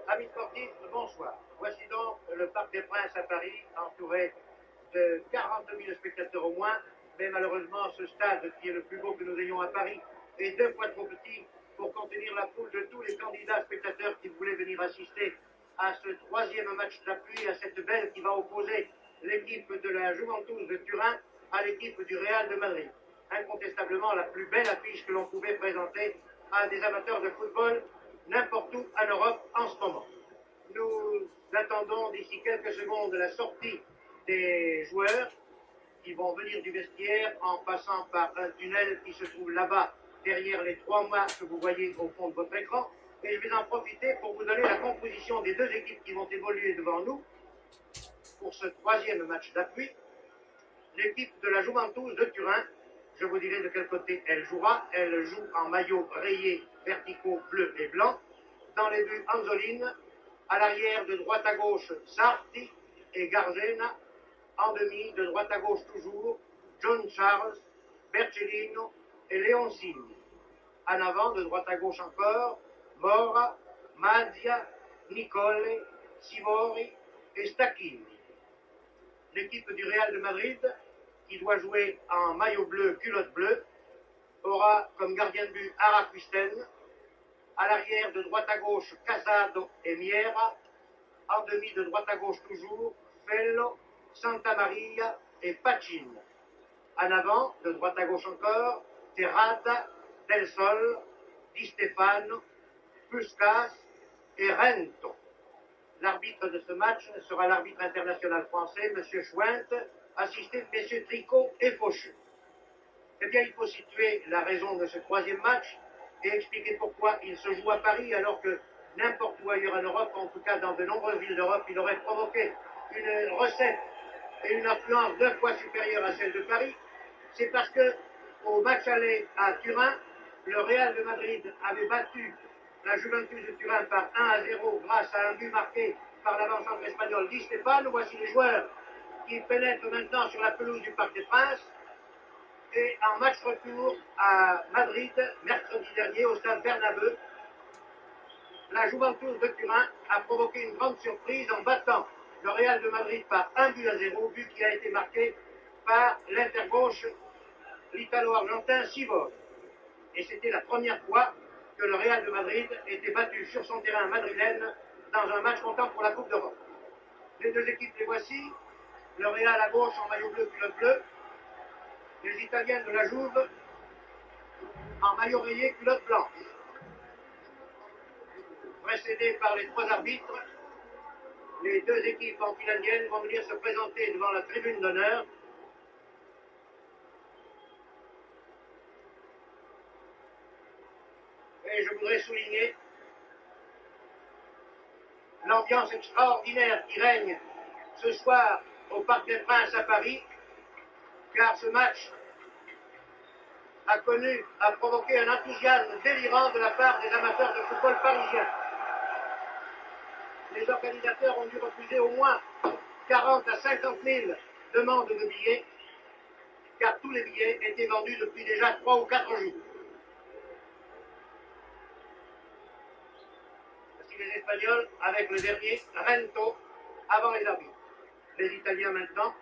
Amis sportifs, bonsoir. Voici donc le Parc des Princes à Paris, entouré de 40 000 spectateurs au moins, mais malheureusement ce stade, qui est le plus beau que nous ayons à Paris, est 2 fois trop petit pour contenir la foule de tous les candidats spectateurs qui voulaient venir assister à ce 3e match d'appui, à cette belle qui va opposer l'équipe de la Juventus de Turin à l'équipe du Real de Madrid. Incontestablement la plus belle affiche que l'on pouvait présenter à des amateurs de football n'importe où en Europe en ce moment. Nous attendons d'ici quelques secondes la sortie des joueurs qui vont venir du vestiaire en passant par un tunnel qui se trouve là-bas derrière les 3 mâts que vous voyez au fond de votre écran. Et je vais en profiter pour vous donner la composition des 2 équipes qui vont évoluer devant nous pour ce 3e match d'appui. L'équipe de la Juventus de Turin, je vous dirai de quel côté elle jouera. Elle joue en maillot rayé verticaux bleu et blanc. Dans les buts, Anzolin. À l'arrière, de droite à gauche, Sarti et Garzena. En demi, de droite à gauche toujours, John Charles, Bercellino et Leoncini. En avant, de droite à gauche encore, Mora, Mazia, Nicole, Sivori et Stacchini. L'équipe du Real de Madrid, qui doit jouer en maillot bleu, culotte bleue, aura comme gardien de but Araquisten. À l'arrière, de droite à gauche, Casado et Miera. En demi, de droite à gauche toujours, Fello, Santa Maria et Pacin. En avant, de droite à gauche encore, Terrata, Del Sol, Di Stefano, Puskas et Rento. L'arbitre de ce match sera l'arbitre international français, M. Schwint, assisté de M. Tricot et Faucheux. Eh bien, il faut situer la raison de ce 3e match et expliquer pourquoi il se joue à Paris alors que n'importe où ailleurs en Europe, en tout cas dans de nombreuses villes d'Europe, il aurait provoqué une recette et une affluence 2 fois supérieure à celle de Paris. C'est parce que au match aller à Turin, le Real de Madrid avait battu la Juventus de Turin par 1-0 grâce à un but marqué par l'avant-centre espagnol Di Stefano. Voici les joueurs qui pénètrent maintenant sur la pelouse du Parc des Princes. Et en match retour à Madrid, mercredi dernier, au stade Bernabeu, la Juventus de Turin a provoqué une grande surprise en battant le Real de Madrid par 1-0, but qui a été marqué par l'intergauche, l'Italo-Argentin Sivori. Et c'était la première fois que le Real de Madrid était battu sur son terrain madrilène dans un match comptant pour la Coupe d'Europe. Les 2 équipes les voici. Le Real à gauche en maillot bleu, culotte bleue. Les Italiens de la Juve en maillot rayé, culotte blanche. Précédés par les 3 arbitres, les 2 équipes en file indienne vont venir se présenter devant la tribune d'honneur. Et je voudrais souligner l'ambiance extraordinaire qui règne ce soir au Parc des Princes à Paris, car ce match a provoqué un enthousiasme délirant de la part des amateurs de football parisiens. Les organisateurs ont dû refuser au moins 40 à 50 000 demandes de billets, car tous les billets étaient vendus depuis déjà 3 ou 4 jours. Voici les Espagnols avec le dernier, Rento, avant les arbitres. Les Italiens maintenant.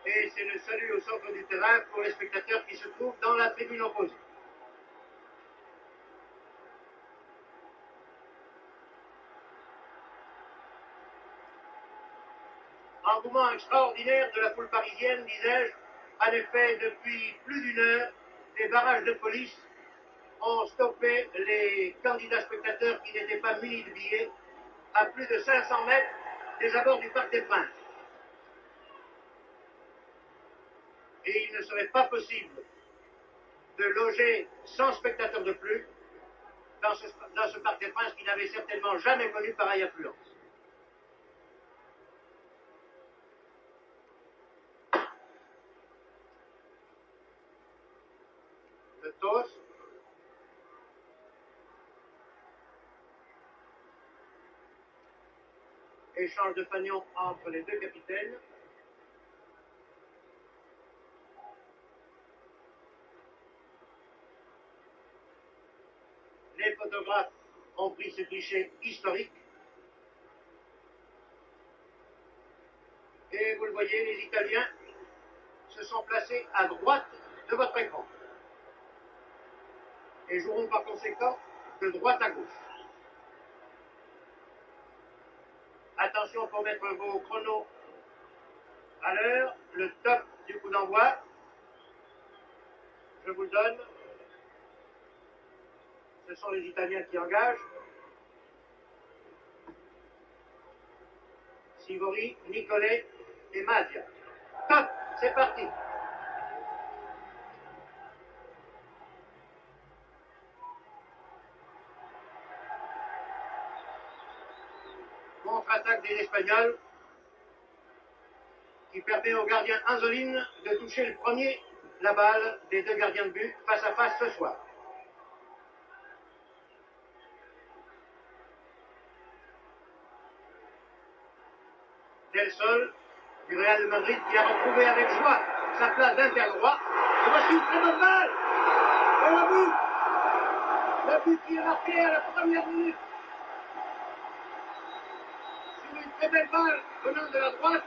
Et c'est le salut au centre du terrain pour les spectateurs qui se trouvent dans la tribune opposée. Engouement extraordinaire de la foule parisienne, disais-je. En effet, depuis plus d'1 heure, des barrages de police ont stoppé les candidats spectateurs qui n'étaient pas munis de billets à plus de 500 mètres des abords du Parc des Princes. Et il ne serait pas possible de loger 100 spectateurs de plus dans ce Parc des Princes qui n'avait certainement jamais connu pareille affluence. Le toast. Échange de fanions entre les deux capitaines. Les photographes ont pris ce cliché historique. Et vous le voyez, les Italiens se sont placés à droite de votre écran. Et joueront par conséquent de droite à gauche. Attention pour mettre vos chronos à l'heure, le top du coup d'envoi. Je vous le donne. Ce sont les Italiens qui engagent. Sivori, Nicolet et Madia. Top, c'est parti. Contre-attaque des Espagnols qui permet au gardien Anzolin de toucher le premier la balle des deux gardiens de but face à face ce soir. Del Sol du Real de Madrid qui a retrouvé avec joie sa place d'inter-droit. Et voici une très bonne balle. Et le but. Le but qui est marqué à la première minute. Sur une très belle balle venant de la droite.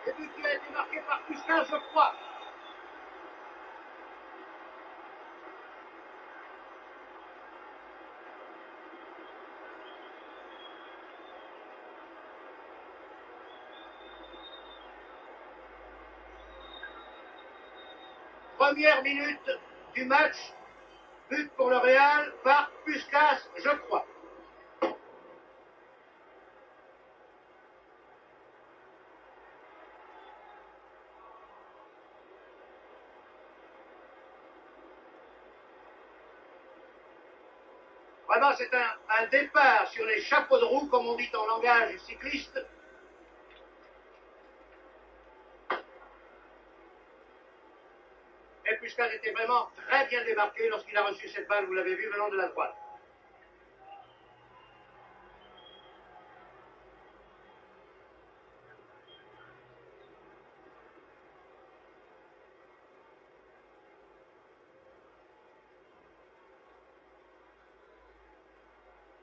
Le but qui a été marqué par Puskas, je crois. Première minute du match, but pour le Real par Puskas, je crois. Vraiment, c'est un départ sur les chapeaux de roue, comme on dit en langage cycliste. Et Puskas était vraiment très bien démarqué lorsqu'il a reçu cette balle, vous l'avez vu, venant de la droite.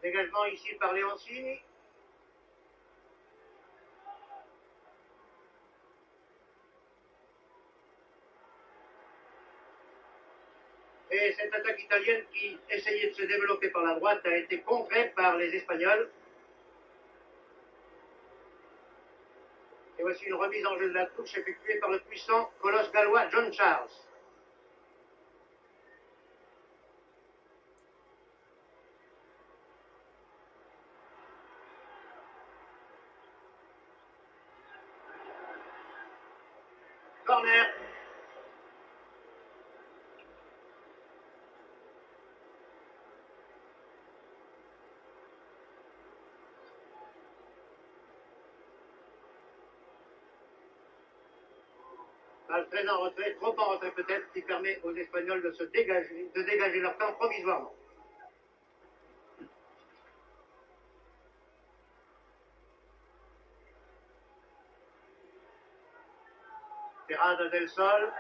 Dégagement ici par Leoncini. Et cette attaque italienne qui essayait de se développer par la droite a été contrée par les Espagnols. Et voici une remise en jeu de la touche effectuée par le puissant colosse gallois John Charles. Corner. Balle très en retrait, trop en retrait peut-être, qui permet aux Espagnols de se dégager, de dégager leur camp provisoirement. Terrada del Sol.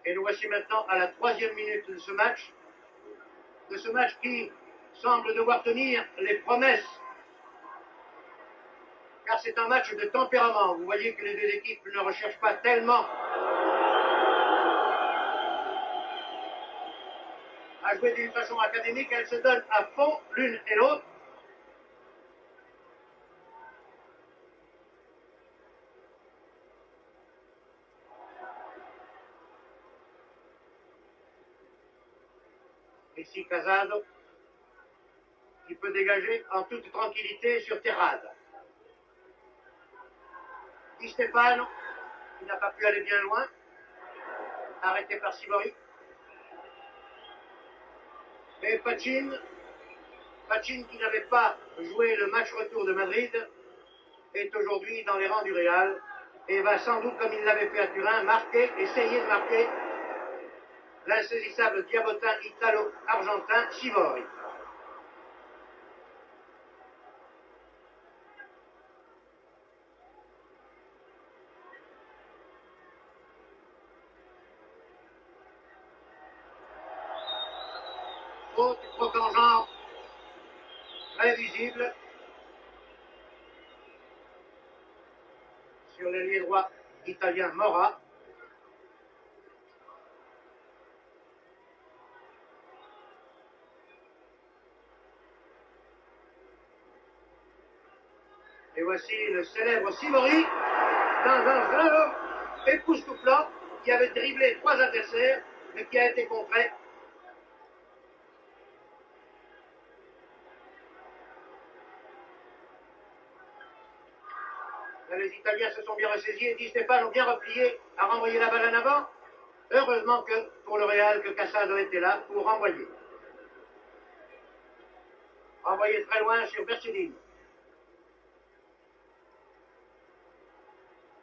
Et nous voici maintenant à la 3e minute de ce match qui semble devoir tenir les promesses, car c'est un match de tempérament. Vous voyez que les deux équipes ne recherchent pas tellement à jouer d'une façon académique, elles se donnent à fond l'une et l'autre. Ici Casado, qui peut dégager en toute tranquillité sur Terrade. Di Stefano, qui n'a pas pu aller bien loin, arrêté par Sivori. Et Pachin qui n'avait pas joué le match retour de Madrid, est aujourd'hui dans les rangs du Real et va sans doute, comme il l'avait fait à Turin, essayer de marquer l'insaisissable diabotin italo-argentin Sivori. Faute en genre très visible sur l'ailier droit italien Mora. Et voici le célèbre Sivori dans un jeu époustouflant qui avait dribblé 3 adversaires mais qui a été contré. Là, les Italiens se sont bien ressaisis et Di Stefano ont bien replié à renvoyer la balle en avant. Heureusement que pour le Real que Casado était là pour renvoyer. Renvoyé très loin sur Bercellini.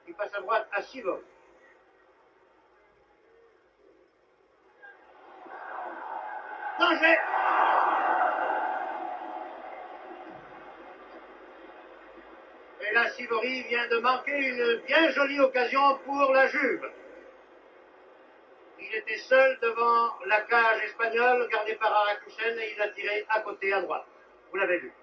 Il passe à droite à Sivori. Danger! Et là, Sivori vient de manquer une bien jolie occasion pour la Juve. Il était seul devant la cage espagnole gardée par Arakusen et il a tiré à côté à droite. Vous l'avez vu.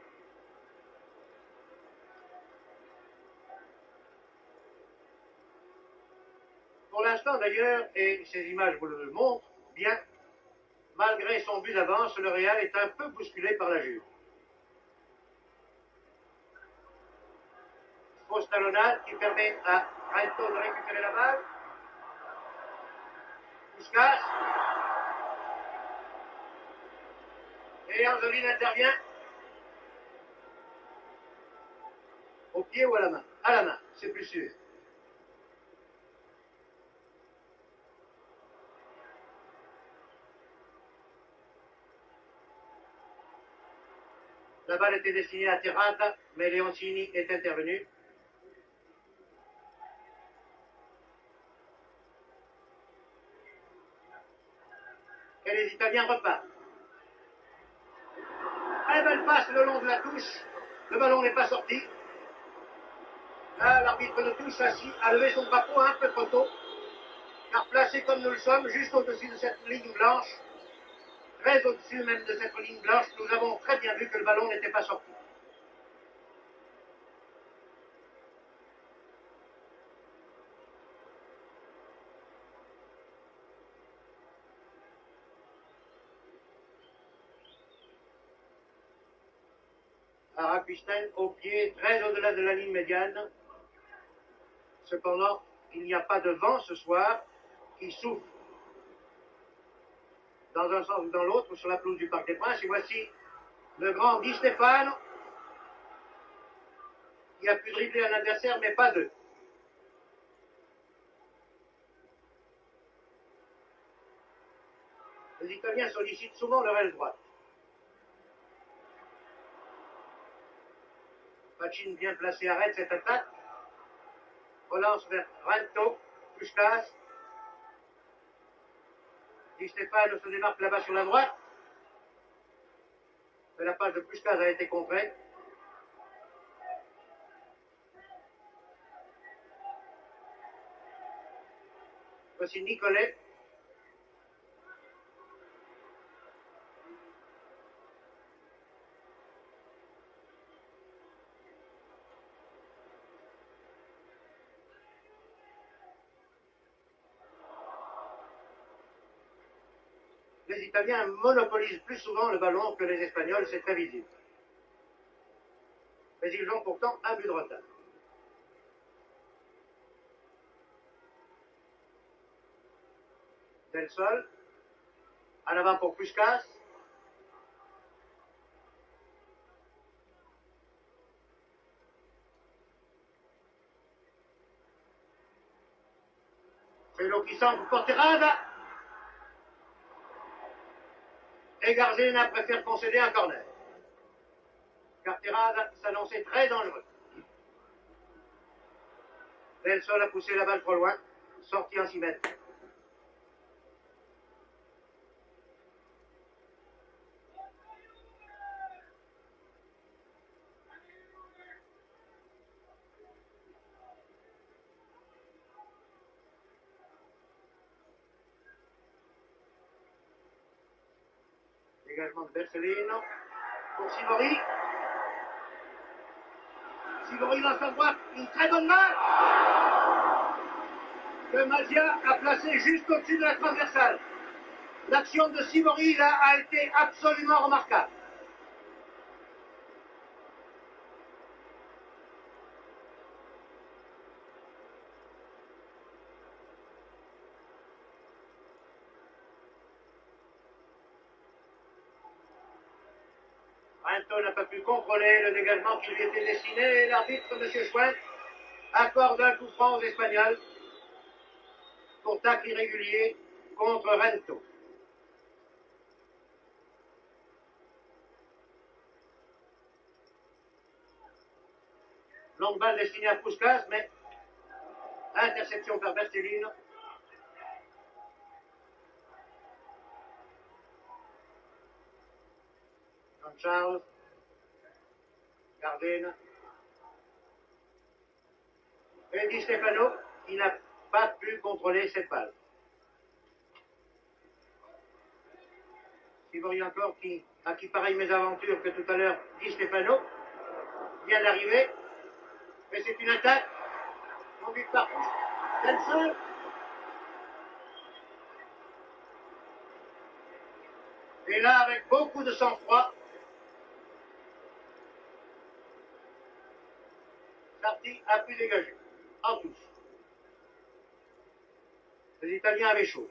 Pour l'instant d'ailleurs, et ces images vous le montrent bien, malgré son but d'avance, le Real est un peu bousculé par la Juve. Fausse talonnade qui permet à Rento de récupérer la balle. Puskas. Et Angeline intervient. Au pied ou à la main? À la main, c'est plus sûr. La balle était destinée à Terrata, mais Leoncini est intervenu. Et les Italiens repartent. Très belle passe le long de la touche. Le ballon n'est pas sorti. Là, l'arbitre de touche a levé son drapeau un peu trop tôt. Car placé comme nous le sommes, juste au-dessus de cette ligne blanche, très au-dessus même de cette ligne blanche, nous avons très bien vu que le ballon n'était pas sorti. Arakusten au pied, très au-delà de la ligne médiane. Cependant, il n'y a pas de vent ce soir qui souffle dans un sens ou dans l'autre sur la pelouse du Parc des Princes. Et voici le grand Di Stefano qui a pu dribbler un adversaire, mais pas deux. Les Italiens sollicitent souvent leur aile droite. Pachin bien placé arrête cette attaque. Relance vers Rento, Puskas. Di Stefano se démarque là-bas sur la droite. Mais la passe de Puskas a été contrée. Voici Nicolet. Les Italiens monopolisent plus souvent le ballon que les Espagnols, c'est très visible. Mais ils ont pourtant un but de retard. Del Sol, à l'avant pour Puskas, Pelot qui centre pour Terrada. Et Garzena préfère concéder un corner. Car Terrada s'annonçait très dangereux. Del Sol a poussé la balle trop loin. Sorti en 6 mètres. Dégagement de Bercellino pour Sivori. Sivori lance à droite, une très bonne main que Mazia a placée juste au-dessus de la transversale. L'action de Sivori là a été absolument remarquable. Rinto n'a pas pu contrôler le dégagement qui lui était destiné et l'arbitre, M. Schwenk, accorde un coup franc aux Espagnols pour tacle irrégulier contre Rinto. Longue balle destinée à Puskas, mais interception par Bertellino. Jean Charles, Gardena. Et Di Stefano, qui n'a pas pu contrôler cette balle. Sivori encore, à qui pareille mésaventure que tout à l'heure, Di Stefano, vient d'arriver. Mais c'est une attaque conduite par Del Sol. Et là, avec beaucoup de sang-froid, Sarti a pu dégager, en touche. Les Italiens avaient chaud.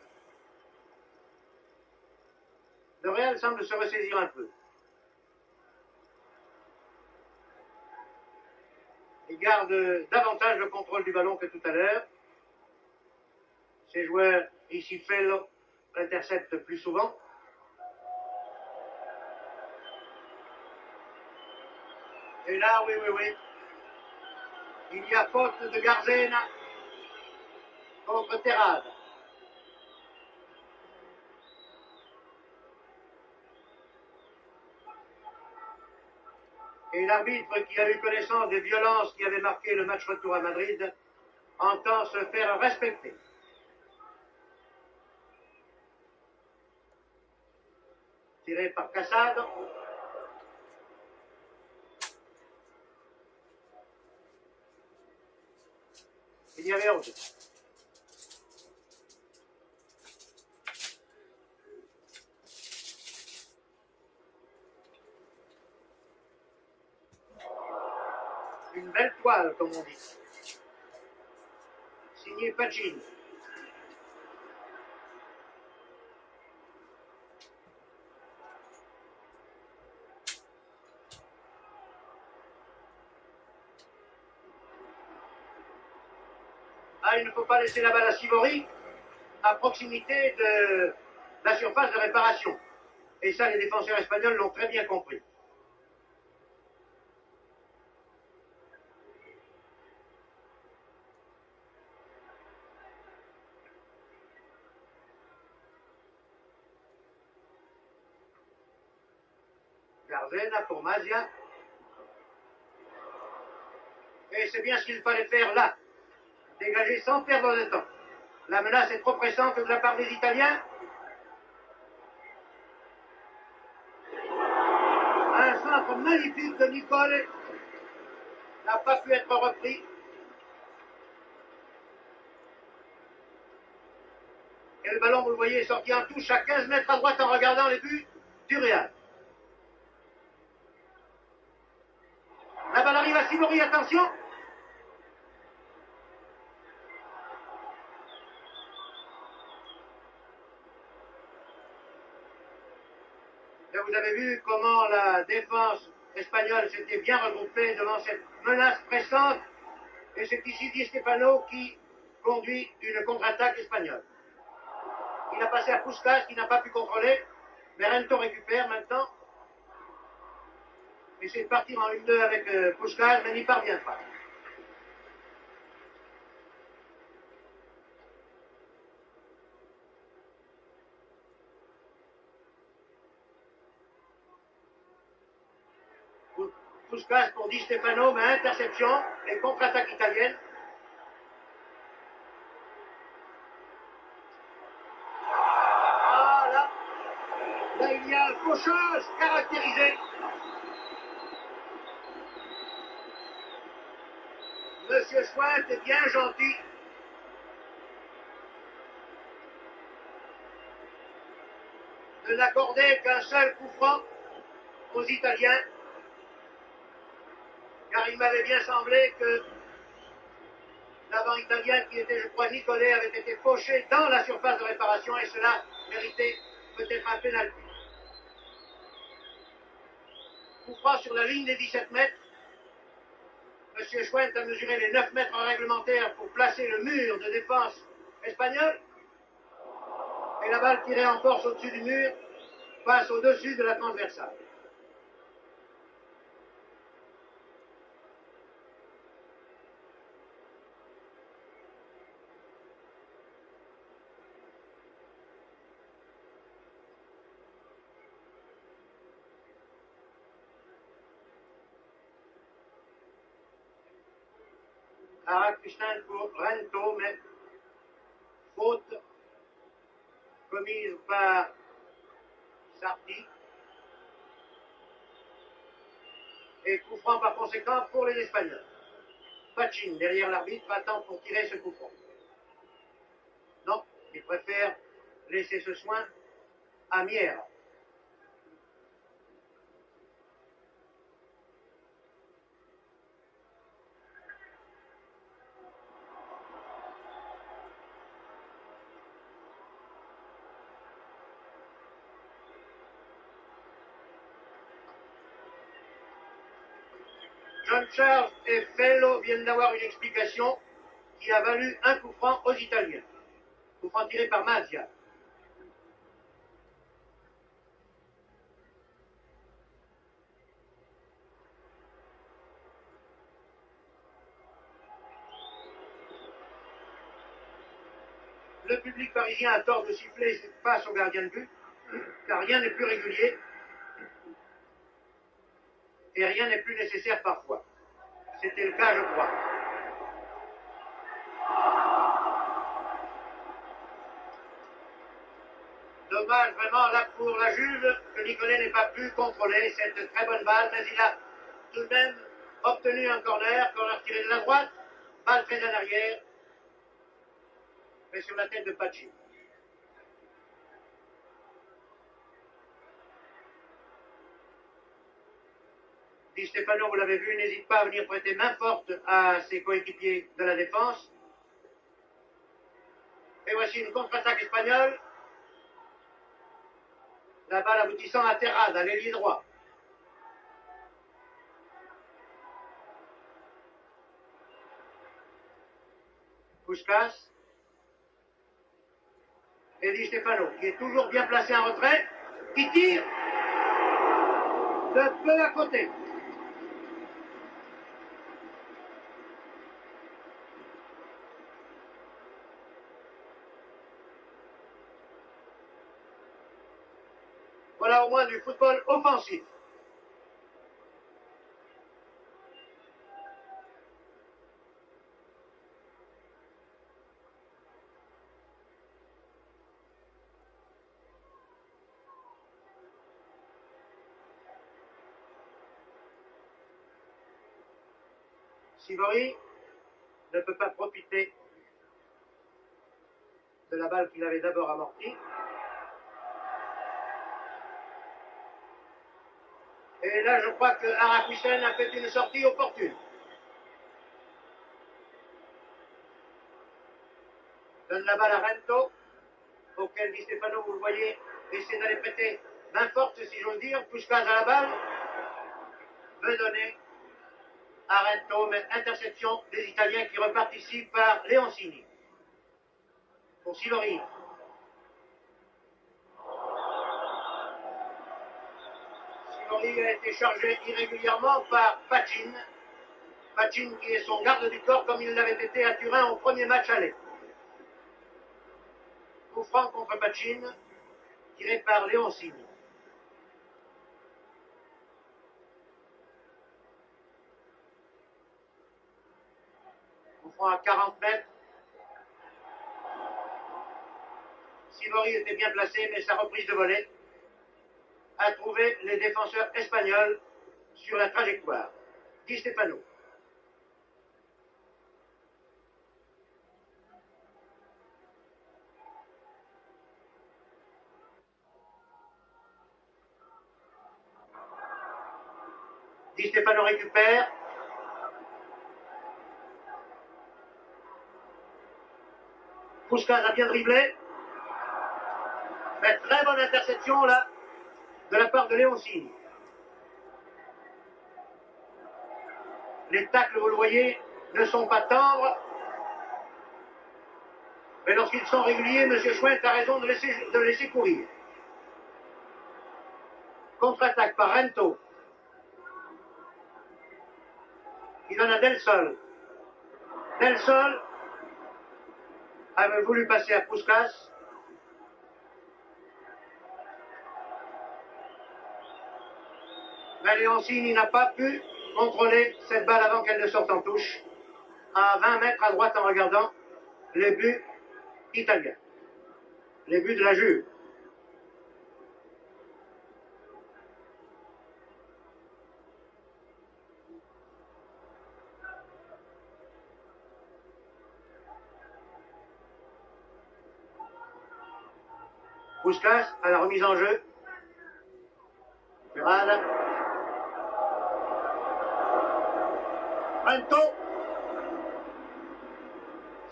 Le Real semble se ressaisir un peu. Il garde davantage le contrôle du ballon que tout à l'heure. Ses joueurs, ici Fello, l'interceptent plus souvent. Et là, oui. Il y a faute de Garzena contre Terrade. Et l'arbitre, qui a eu connaissance des violences qui avaient marqué le match retour à Madrid, entend se faire respecter. Tiré par Casado. Il y avait honte. Une belle toile, comme on dit. Signé Pacini. Ah, il ne faut pas laisser la balle à Sivori à proximité de la surface de réparation. Et ça, les défenseurs espagnols l'ont très bien compris. Garzena pour Mazia. Et c'est bien ce qu'il fallait faire là. Dégager sans perdre de temps. La menace est trop pressante de la part des Italiens. Un centre magnifique de Nicole n'a pas pu être repris. Et le ballon, vous le voyez, est sorti en touche à 15 mètres à droite en regardant les buts du Real. La balle arrive à Sivori, attention. Et vous avez vu comment la défense espagnole s'était bien regroupée devant cette menace pressante. Et c'est ici Di Stefano qui conduit une contre-attaque espagnole. Il a passé à Puskás qui n'a pas pu contrôler, mais Rento récupère maintenant. Essaie de partir en 1-2 avec Puskás, mais n'y parvient pas. Puskás pour Di Stefano, mais interception et contre-attaque italienne. Ah là il y a faucheuse caractérisée. Monsieur Schwint est bien gentil. De n'accorder qu'un seul coup franc aux Italiens. Car il m'avait bien semblé que l'avant italien, qui était, je crois, Nicolet, avait été fauché dans la surface de réparation et cela méritait peut-être un pénalty. Coup franc sur la ligne des 17 mètres. Monsieur Schwent a mesuré les 9 mètres réglementaires pour placer le mur de défense espagnol. Et la balle tirée en force au-dessus du mur passe au-dessus de la transversale. Arakusten pour Rento, mais faute commise par Sarti. Et coup franc par conséquent pour les Espagnols. Pachin, derrière l'arbitre, attend pour tirer ce coup franc. Non, il préfère laisser ce soin à Mier. John Charles et Fellow viennent d'avoir une explication qui a valu un coup franc aux Italiens. Coup franc tiré par Mazia. Le public parisien a tort de siffler face au gardien de but, car rien n'est plus régulier et rien n'est plus nécessaire parfois. C'était le cas, je crois. Dommage vraiment là pour la Juve que Nicolet n'ait pas pu contrôler cette très bonne balle, mais il a tout de même obtenu un corner tiré de la droite, balle très en arrière, mais sur la tête de Pachin. Di Stefano, vous l'avez vu, n'hésite pas à venir prêter main forte à ses coéquipiers de la défense. Et voici une contre-attaque espagnole. La balle aboutissant à Terrade, à l'ailier droit. Puskás. Et Di Stefano, qui est toujours bien placé en retrait, qui tire de peu à côté. Voilà au moins du football offensif. Sivori ne peut pas profiter de la balle qu'il avait d'abord amortie. Et là, je crois que Arakusen a fait une sortie opportune. Donne la balle à Rento, auquel Di Stefano, vous le voyez, essaie d'aller prêter main forte, si j'ose dire. Puskás à la balle, veut donner à Rento, mais interception des Italiens qui repartent ici par Leoncini. pour Silori. Silori a été chargé irrégulièrement par Pachin. Pachin qui est son garde du corps comme il l'avait été à Turin au premier match aller. Coup franc contre Pachin, tiré par Leoncini. Coup franc à 40 mètres. Silori était bien placé, mais sa reprise de volée a trouvé les défenseurs espagnols sur la trajectoire. Di Stefano. Di Stefano récupère. Puskás a bien dribblé. Mais très bonne interception là de la part de Leoncini. Les tacles, vous le voyez, ne sont pas tendres. Mais lorsqu'ils sont réguliers, M. Schwendt a raison de laisser courir. Contre-attaque par Rento. Il donne à Del Sol. Del Sol avait voulu passer à Puskás. Mais Leoncini n'a pas pu contrôler cette balle avant qu'elle ne sorte en touche. À 20 mètres à droite en regardant les buts italiens. Les buts de la Juve. Puskás à la remise en jeu. Murad. Rento.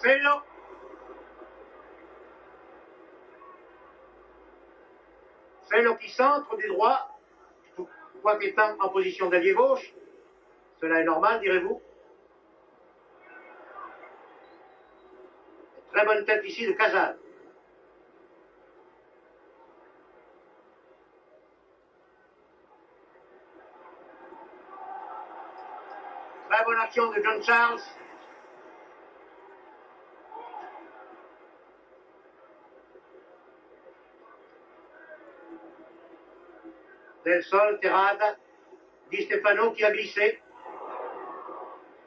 Fello. Fello qui centre du droit, quoique étant en position d'ailier gauche. Cela est normal, direz-vous. Très bonne tête ici de Casal. Très bonne action de John Charles. Del Sol, Terrada, Di Stefano qui a glissé,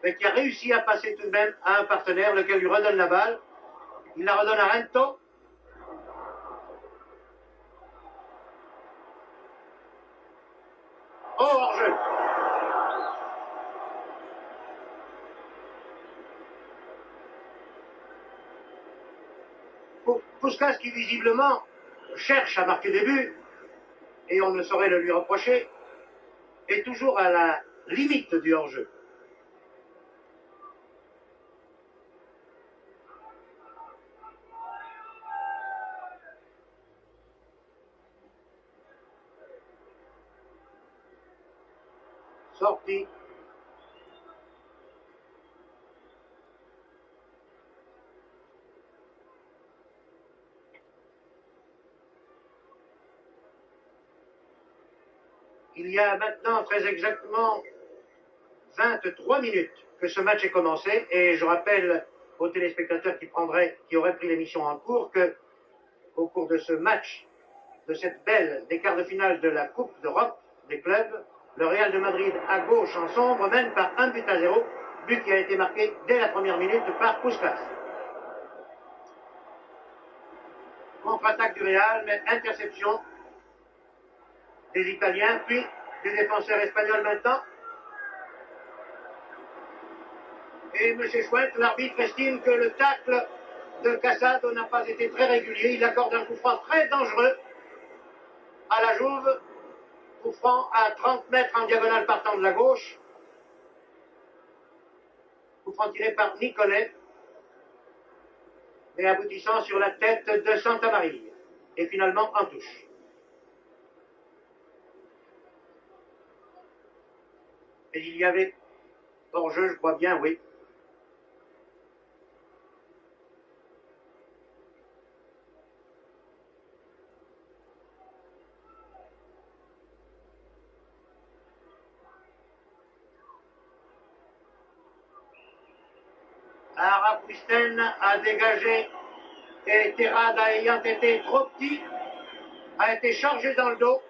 mais qui a réussi à passer tout de même à un partenaire, lequel lui redonne la balle. Il la redonne à Rento. Oh, hors-jeu. Puskás qui visiblement cherche à marquer des buts, et on ne saurait le lui reprocher, est toujours à la limite du hors-jeu. Sorti. Il y a maintenant très exactement 23 minutes que ce match est commencé, et je rappelle aux téléspectateurs qui auraient pris l'émission en cours que, au cours de ce match, de cette belle des quarts de finale de la Coupe d'Europe des clubs, le Real de Madrid à gauche en sombre mène par 1-0, but qui a été marqué dès la première minute par Puskás. Contre-attaque du Real, mais interception des Italiens, puis des défenseurs espagnols maintenant. Et M. Schwendt, l'arbitre, estime que le tacle de Casado n'a pas été très régulier. Il accorde un coup franc très dangereux à la Juve. Coup franc à 30 mètres en diagonale partant de la gauche. Coup franc tiré par Nicolet. Et aboutissant sur la tête de Santa Maria. Et finalement en touche. Et il y avait hors-jeu, je crois bien, oui. Araquisten a dégagé et Terrada, ayant été trop petit, a été chargé dans le dos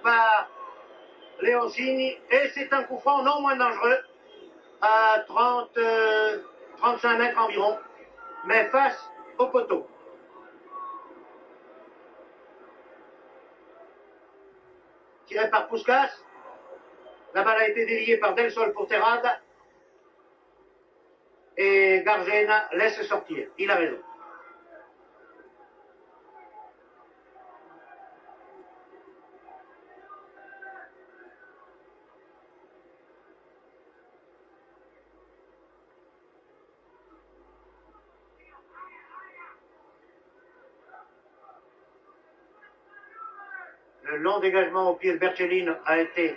par Leoncini et c'est un coup franc non moins dangereux à 35 mètres environ, mais face au poteau. Tiré par Puskás, la balle a été déviée par Del Sol pour Terrada et Garzena laisse sortir. Il a raison. Le long dégagement au pied de Bercellin a été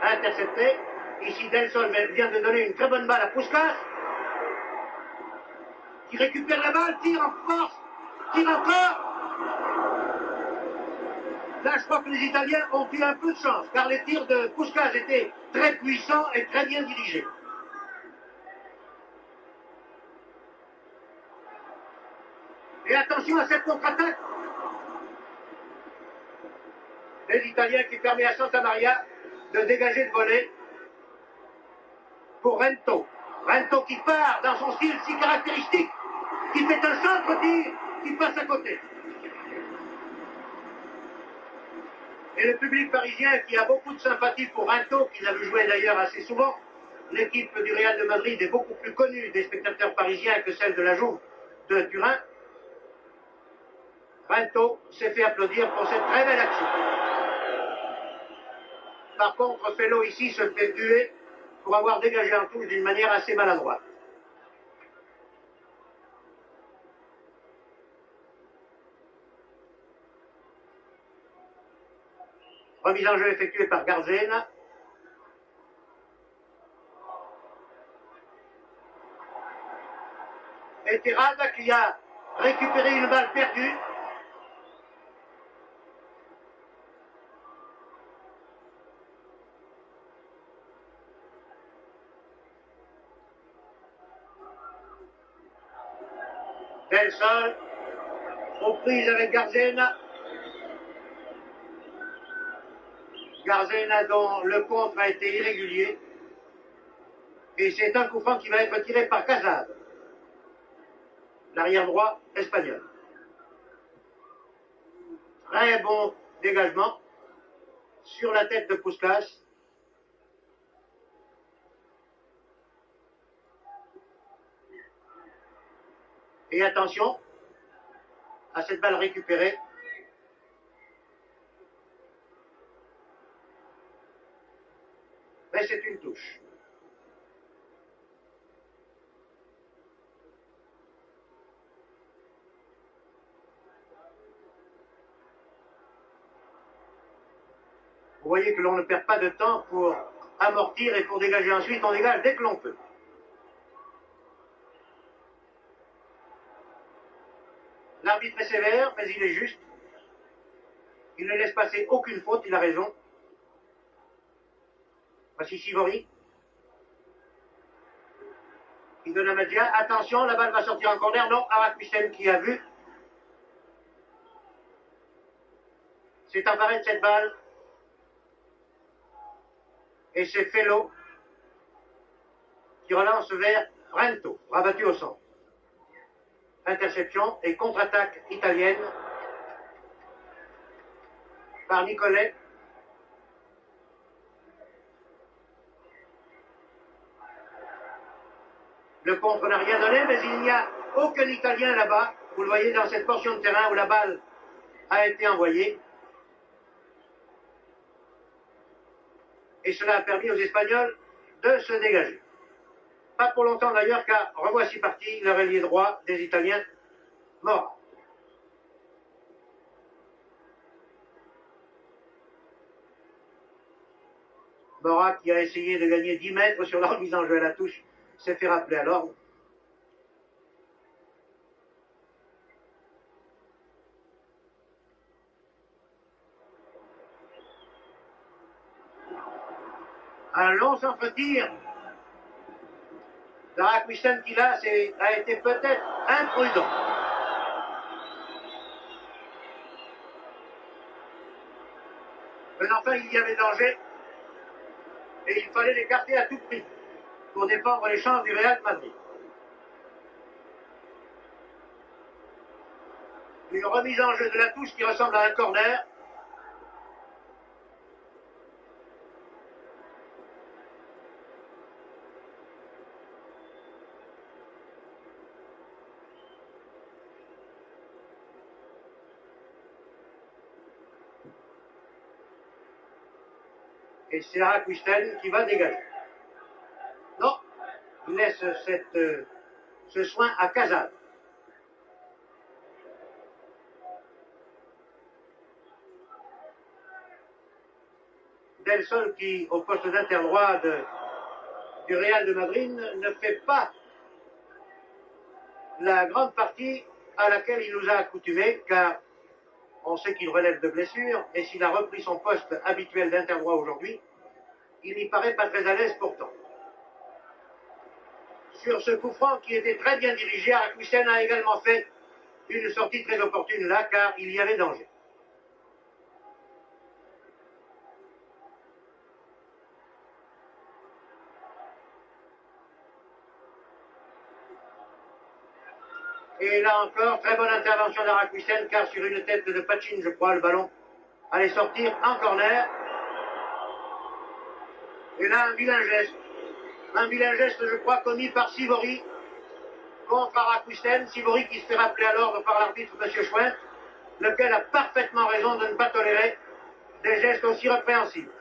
intercepté. Ici, Del Sol vient de donner une très bonne balle à Puskás, qui récupère la balle, tire en force, tire encore. Là, je crois que les Italiens ont eu un peu de chance, car les tirs de Puskás étaient très puissants et très bien dirigés. Et attention à cette contre-attaque. Les Italiens qui permettent à Santa Maria de dégager le volet pour Rento. Rento qui part dans son style si caractéristique, qui fait un centre-tir, qui passe à côté. Et le public parisien qui a beaucoup de sympathie pour Rento, qu'il a vu jouer d'ailleurs assez souvent, l'équipe du Real de Madrid est beaucoup plus connue des spectateurs parisiens que celle de la Juve de Turin. Rento s'est fait applaudir pour cette très belle action. Par contre, Fellow ici se fait tuer pour avoir dégagé en touche d'une manière assez maladroite. Remise en jeu effectuée par Garzena. Et Terrada qui a récupéré une balle perdue. Del Sol, aux prises avec Garzena. Garzena dont le contre a été irrégulier. Et c'est un coup franc qui va être tiré par Casado, l'arrière droit espagnol. Très bon dégagement sur la tête de Puskás. Et attention à cette balle récupérée. Mais c'est une touche. Vous voyez que l'on ne perd pas de temps pour amortir et pour dégager ensuite. On dégage dès que l'on peut. L'arbitre est sévère, mais il est juste. Il ne laisse passer aucune faute, il a raison. Voici Sivori. Il donne à Madia. Attention, la balle va sortir en corner. Non, Araquisten qui a vu. C'est emparé de cette balle. Et c'est Fellow qui relance vers Rento, rabattu au centre. Interception et contre-attaque italienne par Nicolet. Le contre n'a rien donné, mais il n'y a aucun Italien là-bas. Vous le voyez dans cette portion de terrain où la balle a été envoyée. Et cela a permis aux Espagnols de se dégager. Pas pour longtemps d'ailleurs, car revoici parti le ailier droit des Italiens, Mora. Mora qui a essayé de gagner 10 mètres sur la remise en jeu à la touche, s'est fait rappeler à l'ordre. Un long centre-tir Daracquisten qui là a été peut-être imprudent. Mais enfin, il y avait danger et il fallait l'écarter à tout prix pour défendre les chances du Real Madrid. Une remise en jeu de la touche qui ressemble à un corner. Et c'est Daracquisten qui va dégager. Non, il laisse ce soin à Casal. Del Sol qui, au poste d'interdroit du Real de Madrid, ne fait pas la grande partie à laquelle il nous a accoutumés, car on sait qu'il relève de blessures, et s'il a repris son poste habituel d'interdroit aujourd'hui, il n'y paraît pas très à l'aise pourtant. Sur ce coup franc qui était très bien dirigé, Daracquisten a également fait une sortie très opportune là, car il y avait danger. Et là encore, très bonne intervention d'Daracquisten, car sur une tête de Pachin, je crois, le ballon allait sortir en corner. Et là, un vilain geste, je crois, commis par Sivori contre Daracquisten. Sivori qui se fait rappeler à l'ordre par l'arbitre M. Schwendt, lequel a parfaitement raison de ne pas tolérer des gestes aussi répréhensibles.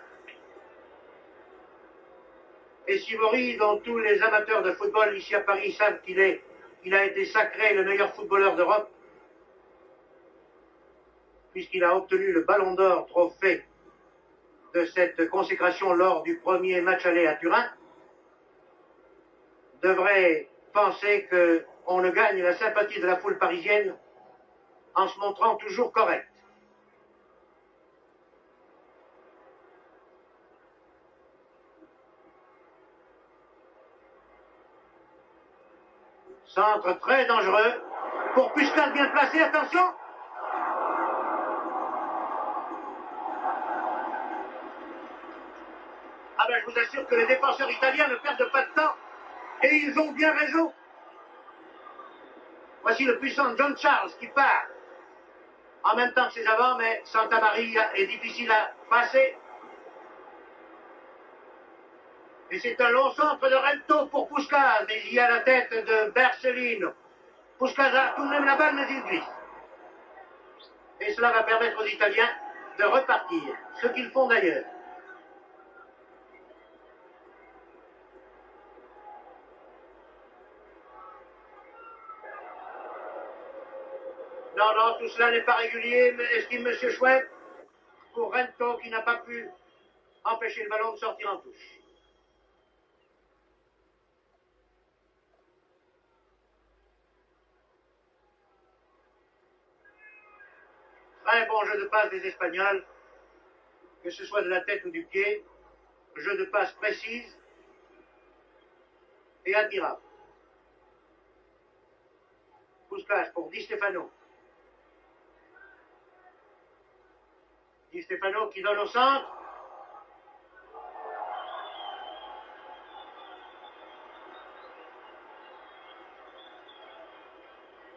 Et Sivori, dont tous les amateurs de football ici à Paris savent qu'il a été sacré le meilleur footballeur d'Europe, puisqu'il a obtenu le Ballon d'Or, trophée de cette consécration lors du premier match aller à Turin, devrait penser qu'on ne gagne la sympathie de la foule parisienne en se montrant toujours correct. Centre très dangereux pour Puskás, bien placé, attention. Ah ben je vous assure que les défenseurs italiens ne perdent pas de temps et ils ont bien raison. Voici le puissant John Charles qui part en même temps que ses avants, mais Santa Maria est difficile à passer. Et c'est un long centre de Rento pour Puskás, mais il y a la tête de Bercellino. Puskás a tout de même la balle, mais il glisse. Et cela va permettre aux Italiens de repartir, ce qu'ils font d'ailleurs. Non, non, tout cela n'est pas régulier, estime M. Schwendt, pour Rento qui n'a pas pu empêcher le ballon de sortir en touche. Très bon jeu de passe des Espagnols, que ce soit de la tête ou du pied, jeu de passe précise et admirable. Puskás pour Di Stefano. Di Stefano qui donne au centre.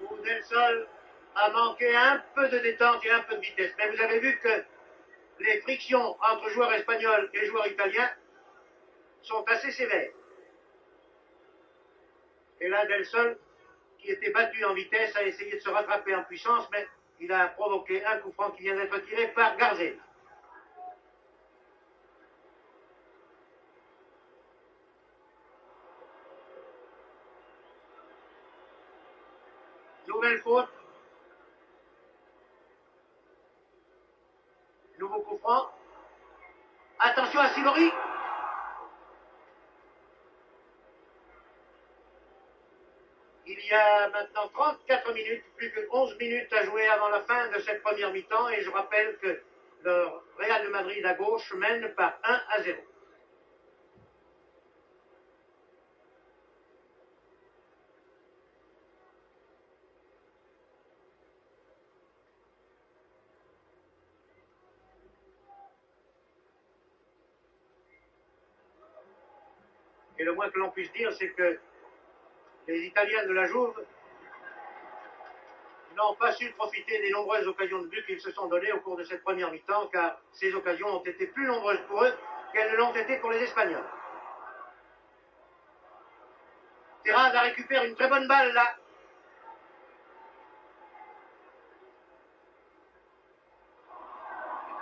Où Del Sol a manqué un peu de détente et un peu de vitesse. Mais vous avez vu que les frictions entre joueurs espagnols et joueurs italiens sont assez sévères. Et là, Del Sol, qui était battu en vitesse, a essayé de se rattraper en puissance, mais il a provoqué un coup franc qui vient d'être tiré par Garzel. Nouvelle faute. Nouveau coup franc. Attention à Sivori. Il y a maintenant 34 minutes, plus que 11 minutes à jouer avant la fin de cette première mi-temps. Et je rappelle que le Real de Madrid à gauche mène par 1-0. Et le moins que l'on puisse dire, c'est que les Italiens de la Jouve n'ont pas su profiter des nombreuses occasions de but qu'ils se sont données au cours de cette première mi-temps, car ces occasions ont été plus nombreuses pour eux qu'elles ne l'ont été pour les Espagnols. Terrada récupère une très bonne balle là.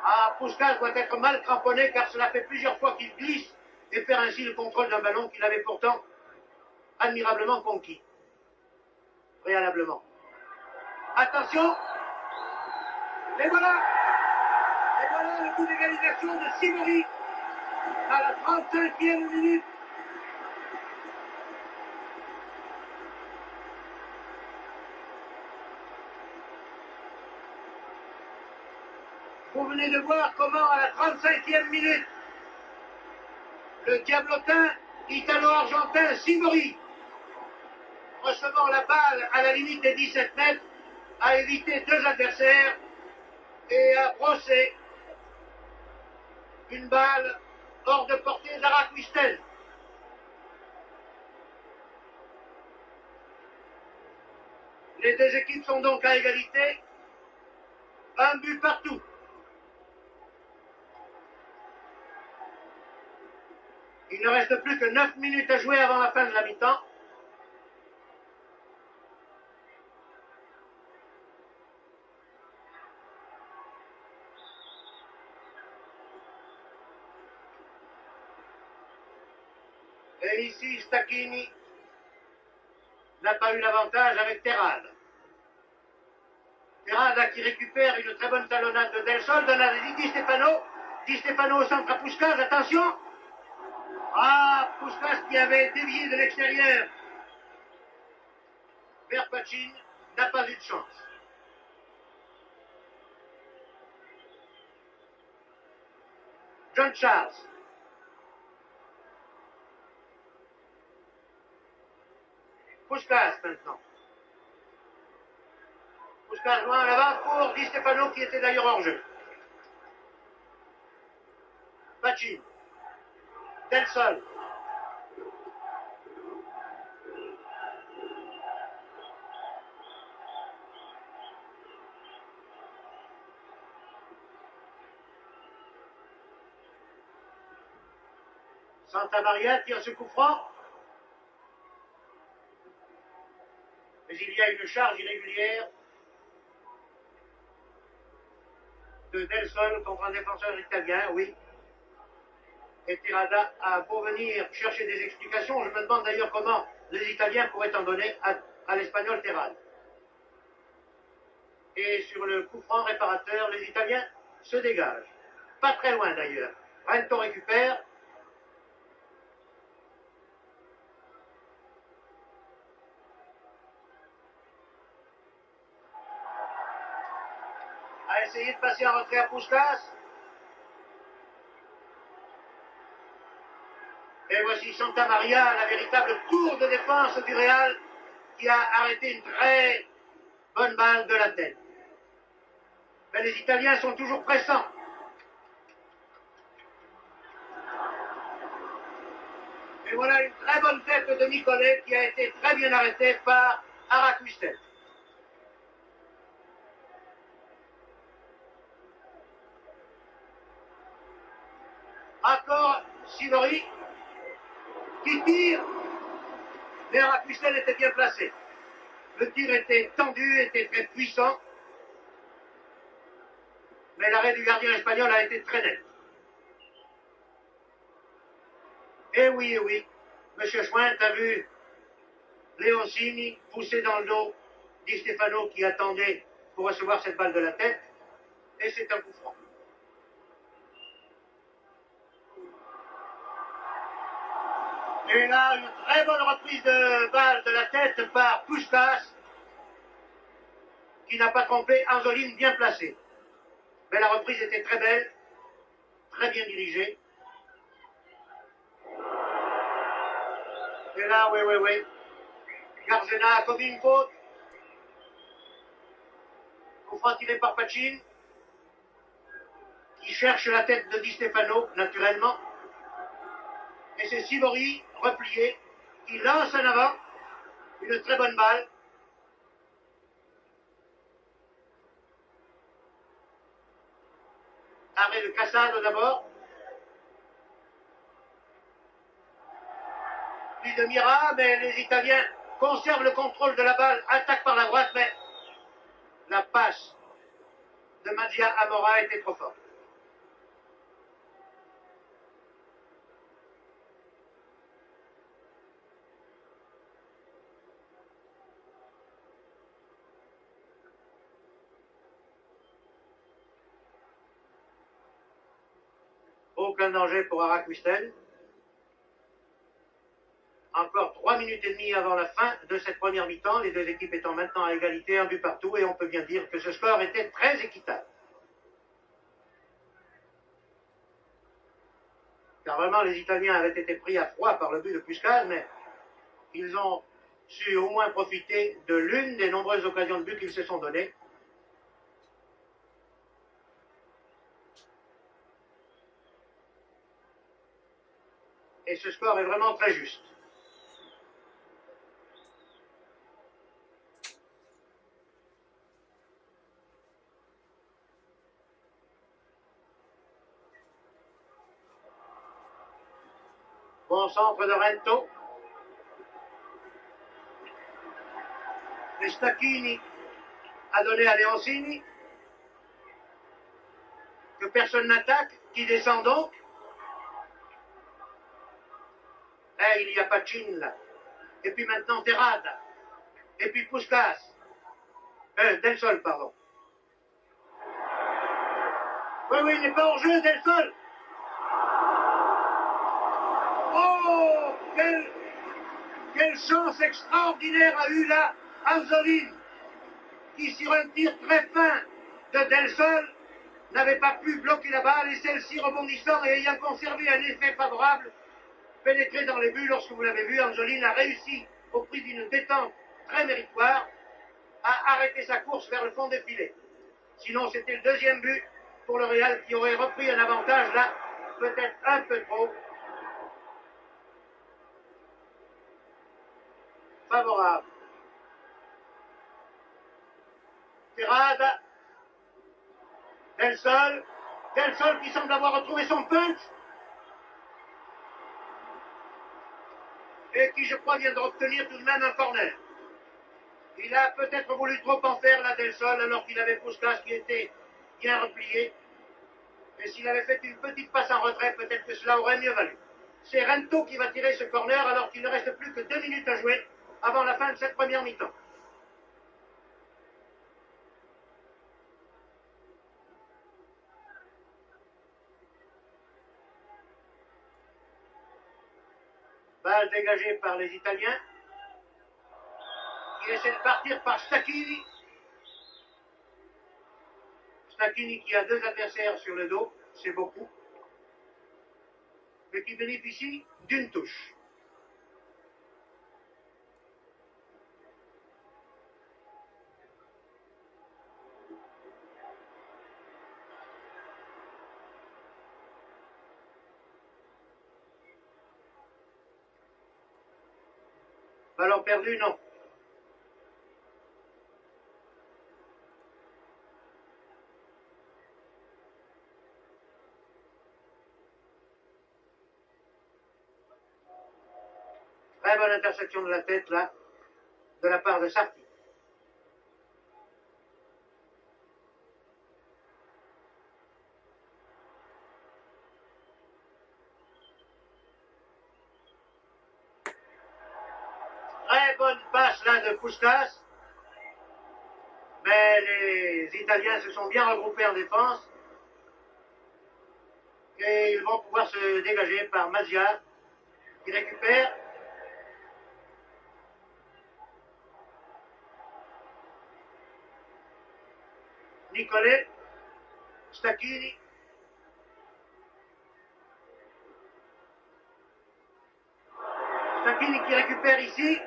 Ah, Puskas doit être mal cramponné car cela fait plusieurs fois qu'il glisse et perd ainsi le contrôle d'un ballon qu'il avait pourtant admirablement conquis. Préalablement. Attention. Et voilà. Et voilà le coup d'égalisation de Simori à la 35e minute. Vous venez de voir comment à la 35e minute, le diablotin italo-argentin Simori, recevant la balle à la limite des 17 mètres, a évité deux adversaires et a brossé une balle hors de portée d'Araquistel. Les deux équipes sont donc à égalité, un but partout. Il ne reste plus que 9 minutes à jouer avant la fin de la mi-temps. Et ici, Stacchini n'a pas eu l'avantage avec Terrade. Terrada qui récupère une très bonne talonnade de Del Sol, donne à Di Stefano. Di Stefano au centre à Puskas, attention. Ah, Puskas qui avait dévié de l'extérieur vers Pachin, n'a pas eu de chance. John Charles. Puskas maintenant. Puskas loin à l'avant pour Di Stefano qui était d'ailleurs hors jeu. Pachin. Del Sol. Santa Maria tire ce coup franc. Mais il y a une charge irrégulière de Del Sol contre un défenseur italien, oui. Et Terrada a beau venir chercher des explications. Je me demande d'ailleurs comment les Italiens pourraient en donner à l'Espagnol Terrada. Et sur le coup franc réparateur, les Italiens se dégagent. Pas très loin d'ailleurs. Rento récupère. A essayé de passer en retrait à Puskas. Et voici Santa Maria, la véritable tour de défense du Real, qui a arrêté une très bonne balle de la tête. Mais les Italiens sont toujours pressants. Et voilà une très bonne tête de Nicolet qui a été très bien arrêtée par Araquistel. Encore Simori qui tire, mais Araquistel était bien placé. Le tir était tendu, était très puissant, mais l'arrêt du gardien espagnol a été très net. Eh oui, Monsieur Schwint a vu Leoncini pousser dans le dos Di Stefano qui attendait pour recevoir cette balle de la tête, et c'est un coup franc. Et là, une très bonne reprise de balle de la tête par Puskas, qui n'a pas trompé Anzoline bien placé. Mais la reprise était très belle, très bien dirigée. Et là, oui. Garzena a commis une faute. Coup franc tiré par Pachin, qui cherche la tête de Di Stefano, naturellement. Et c'est Sivori, replié, qui lance en avant une très bonne balle. Arrêt de Cassado d'abord. Puis de Mira, mais les Italiens conservent le contrôle de la balle, attaquent par la droite, mais la passe de Magia Amora était trop forte. Aucun danger pour Araquistel. Encore 3 minutes et demie avant la fin de cette première mi-temps, les deux équipes étant maintenant à égalité, un but partout, et on peut bien dire que ce score était très équitable. Car vraiment, les Italiens avaient été pris à froid par le but de Puskás, mais ils ont su au moins profiter de l'une des nombreuses occasions de but qu'ils se sont données. Et ce score est vraiment très juste. Bon centre de Rento. Et Stacchini a donné à Leoncini. Que personne n'attaque, qui descend donc. Eh, il y a Pacin là. Et puis maintenant Terrada. Et puis Puskás. Del Sol, pardon. Oui, oui, il n'est pas hors jeu, Del Sol. Oh, quelle chance extraordinaire a eu là Anzolin, qui sur un tir très fin de Del Sol n'avait pas pu bloquer la balle et celle-ci rebondissant et ayant conservé un effet favorable, pénétré dans les buts. Lorsque vous l'avez vu, Anzolin a réussi, au prix d'une détente très méritoire, à arrêter sa course vers le fond des filets. Sinon, c'était le deuxième but pour le Real qui aurait repris un avantage là, peut-être un peu trop favorable. Terrada, Del Sol qui semble avoir retrouvé son punch et qui, je crois, vient de obtenir tout de même un corner. Il a peut-être voulu trop en faire là, Del Sol, alors qu'il avait Puskás qui était bien replié. Et s'il avait fait une petite passe en retrait, peut-être que cela aurait mieux valu. C'est Rento qui va tirer ce corner alors qu'il ne reste plus que 2 minutes à jouer avant la fin de cette première mi-temps. Balle dégagée par les Italiens, qui essaie de partir par Stacchini. Stacchini qui a 2 adversaires sur le dos, c'est beaucoup, mais qui bénéficie d'une touche. Ballon perdu, non. Très bonne intersection de la tête, là, de la part de Sarti. Très bonne passe, là, de Puskás. Mais les Italiens se sont bien regroupés en défense. Et ils vont pouvoir se dégager par Masia, qui récupère. Nicolet, Stacchini. Stacchini qui récupère ici.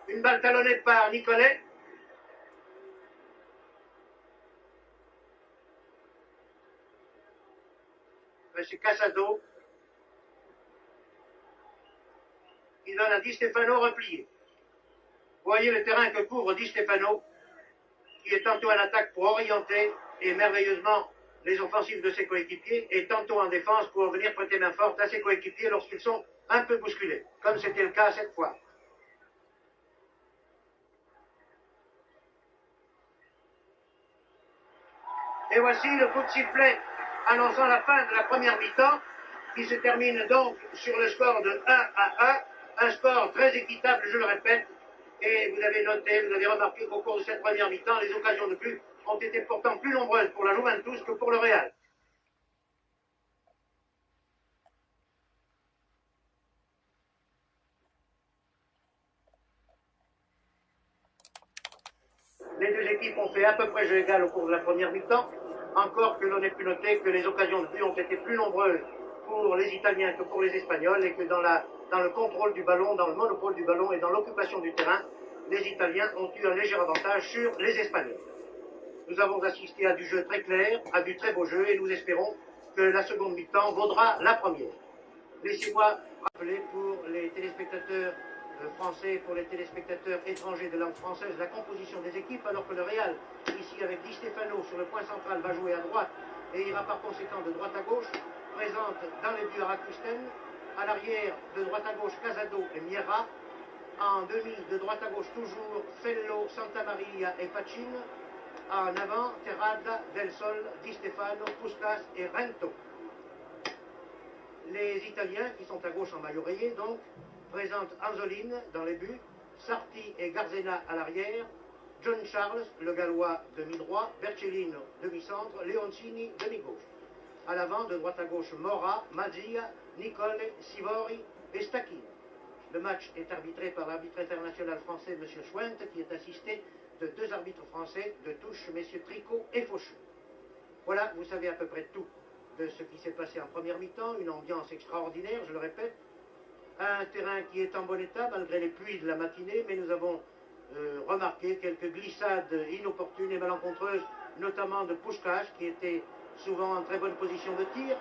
Une balle talonnée par Nicolet. C'est Cassado. qui donne à Di Stefano replié. Vous voyez le terrain que couvre Di Stefano, qui est tantôt en attaque pour orienter et merveilleusement les offensives de ses coéquipiers, et tantôt en défense pour venir prêter main forte à ses coéquipiers lorsqu'ils sont un peu bousculés, comme c'était le cas cette fois. Et voici le coup de sifflet annonçant la fin de la première mi-temps, qui se termine donc sur le score de 1-1, un score très équitable, je le répète, et vous avez noté, vous avez remarqué qu'au cours de cette première mi-temps, les occasions de but ont été pourtant plus nombreuses pour la Juventus que pour le Real. Les deux équipes ont fait à peu près jeu égal au cours de la première mi-temps, encore que l'on ait pu noter que les occasions de but ont été plus nombreuses pour les Italiens que pour les Espagnols, et que dans le contrôle du ballon, dans le monopole du ballon et dans l'occupation du terrain, les Italiens ont eu un léger avantage sur les Espagnols. Nous avons assisté à du jeu très clair, à du très beau jeu, et nous espérons que la seconde mi-temps vaudra la première. Laissez-moi rappeler pour les téléspectateurs français, pour les téléspectateurs étrangers de langue française, la composition des équipes, alors que le Real, ici avec Di Stefano sur le point central, va jouer à droite et ira par conséquent de droite à gauche, présente dans les buts Arakusten, à l'arrière de droite à gauche Casado et Miera, en demi de droite à gauche toujours Fello, Santamaria et Pacin, en avant Terrada, Del Sol, Di Stefano, Puskas et Rento. Les Italiens, qui sont à gauche en maillot rayé, donc, présentent Anzolin dans les buts, Sarti et Garzena à l'arrière, John Charles, le Gallois, demi-droit, Bercellino, demi-centre, Leoncini, demi-gauche. À l'avant, de droite à gauche, Mora, Mazzia, Nicole, Sivori et Stacchino. Le match est arbitré par l'arbitre international français, M. Schwent, qui est assisté de deux arbitres français de touche, M. Tricot et Faucheux. Voilà, vous savez à peu près tout de ce qui s'est passé en première mi-temps, une ambiance extraordinaire, je le répète, un terrain qui est en bon état malgré les pluies de la matinée, mais nous avons remarqué quelques glissades inopportunes et malencontreuses, notamment de Puskas, qui était souvent en très bonne position de tir,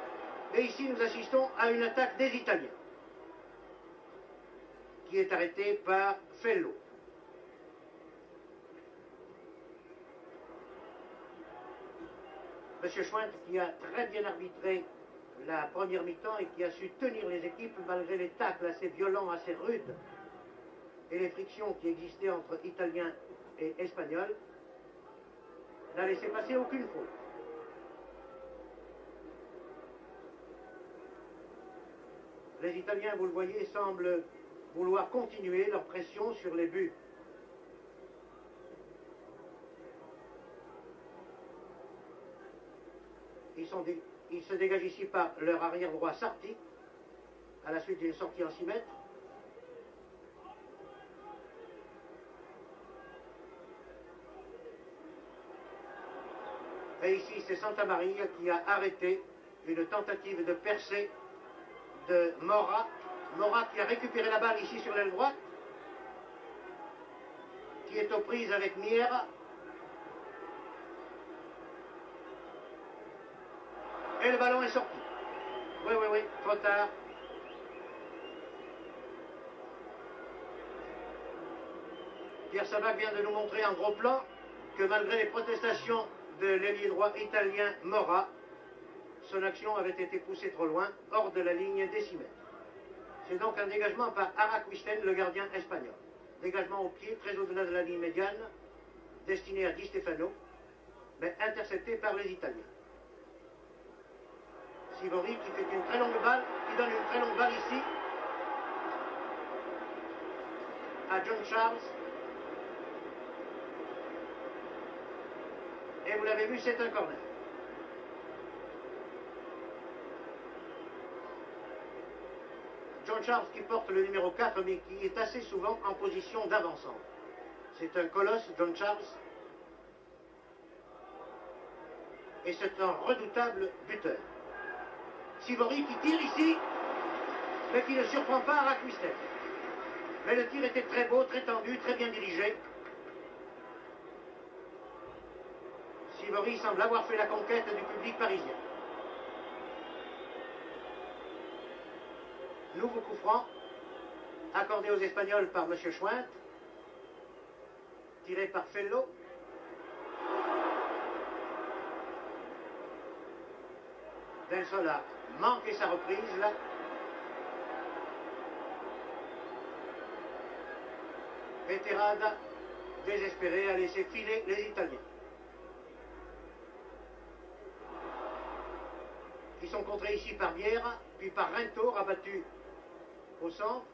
mais ici nous assistons à une attaque des Italiens, qui est arrêtée par Fello. M. Schwent, qui a très bien arbitré la première mi-temps et qui a su tenir les équipes malgré les tacles assez violents, assez rudes, et les frictions qui existaient entre Italiens et Espagnols, n'a laissé passer aucune faute. Les Italiens, vous le voyez, semblent vouloir continuer leur pression sur les buts. Ils se dégagent ici par leur arrière droit Sarti, à la suite d'une sortie en 6 mètres. Et ici, c'est Santamaria qui a arrêté une tentative de percée de Mora. Mora qui a récupéré la balle ici sur l'aile droite, qui est aux prises avec Miera. Et le ballon est sorti. Oui, trop tard. Pierre Sabac vient de nous montrer en gros plan que malgré les protestations de l'ailier droit italien Mora, son action avait été poussée trop loin, hors de la ligne des 6 mètres. C'est donc un dégagement par Arakusten, le gardien espagnol. Dégagement au pied, très au-delà de la ligne médiane, destiné à Di Stefano, mais intercepté par les Italiens. Sivori qui fait une très longue balle, qui donne une très longue balle ici à John Charles. Et vous l'avez vu, c'est un corner. John Charles qui porte le numéro 4, mais qui est assez souvent en position d'avancement. C'est un colosse, John Charles. Et c'est un redoutable buteur. Sivori qui tire ici, mais qui ne surprend pas Arakusten. Mais le tir était très beau, très tendu, très bien dirigé. Sivori semble avoir fait la conquête du public parisien. Nouveau coup franc accordé aux Espagnols par M. Schwint, tiré par Fello. Del Sol a manqué sa reprise là. Et Terrade, désespéré, a laissé filer les Italiens. Ils sont contrés ici par Biera, puis par Rento, rabattu au centre.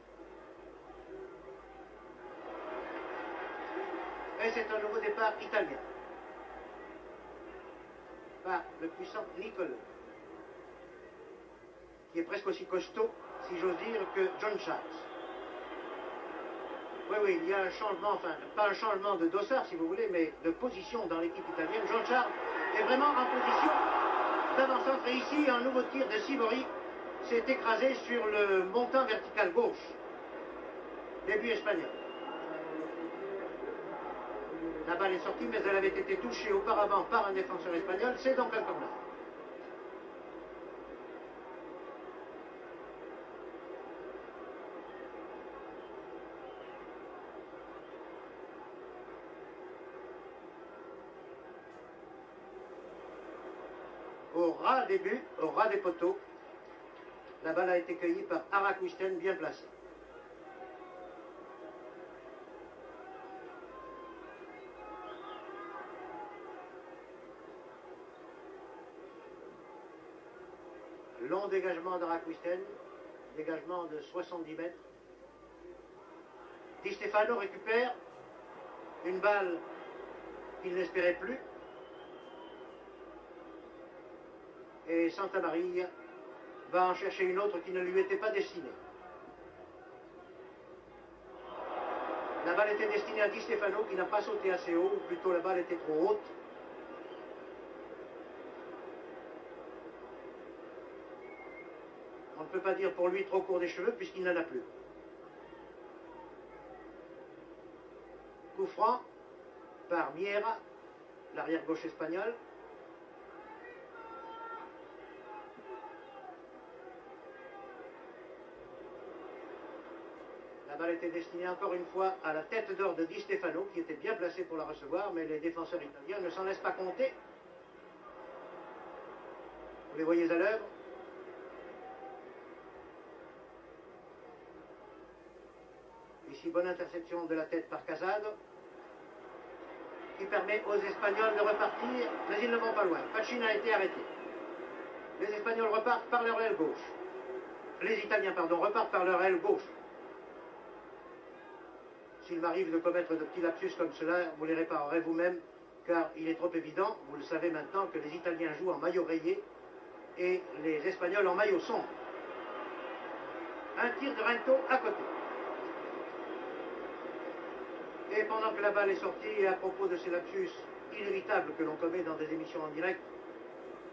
Et c'est un nouveau départ italien. Par le puissant Nicolo, qui est presque aussi costaud, si j'ose dire, que John Charles. Oui, il y a un changement, enfin, pas un changement de dossard, si vous voulez, mais de position dans l'équipe italienne. John Charles est vraiment en position d'avant-centre. Et ici, un nouveau tir de Sivori s'est écrasé sur le montant vertical gauche. Début espagnol. La balle est sortie, mais elle avait été touchée auparavant par un défenseur espagnol. C'est donc un corner. Au ras des buts, au ras des poteaux, la balle a été cueillie par Araquisten, bien placé. Long dégagement d'Araquisten, dégagement de 70 mètres. Di Stefano récupère une balle qu'il n'espérait plus. Et Santa Maria va en chercher une autre qui ne lui était pas destinée. La balle était destinée à Di Stefano qui n'a pas sauté assez haut, ou plutôt la balle était trop haute. On ne peut pas dire pour lui trop court des cheveux puisqu'il n'en a plus. Coup franc par Miera, l'arrière gauche espagnol. La balle était destinée encore une fois à la tête d'or de Di Stefano qui était bien placé pour la recevoir, mais les défenseurs italiens ne s'en laissent pas compter. Vous les voyez à l'œuvre. Ici, bonne interception de la tête par Casado, qui permet aux Espagnols de repartir, mais ils ne vont pas loin. Pachin a été arrêté. Les Espagnols repartent par leur aile gauche. Les Italiens, pardon, repartent par leur aile gauche. S'il m'arrive de commettre de petits lapsus comme cela, vous les réparerez vous-même, car il est trop évident, vous le savez maintenant, que les Italiens jouent en maillot rayé et les Espagnols en maillot sombre. Un tir de Rento à côté. Et pendant que la balle est sortie, et à propos de ces lapsus inévitables que l'on commet dans des émissions en direct,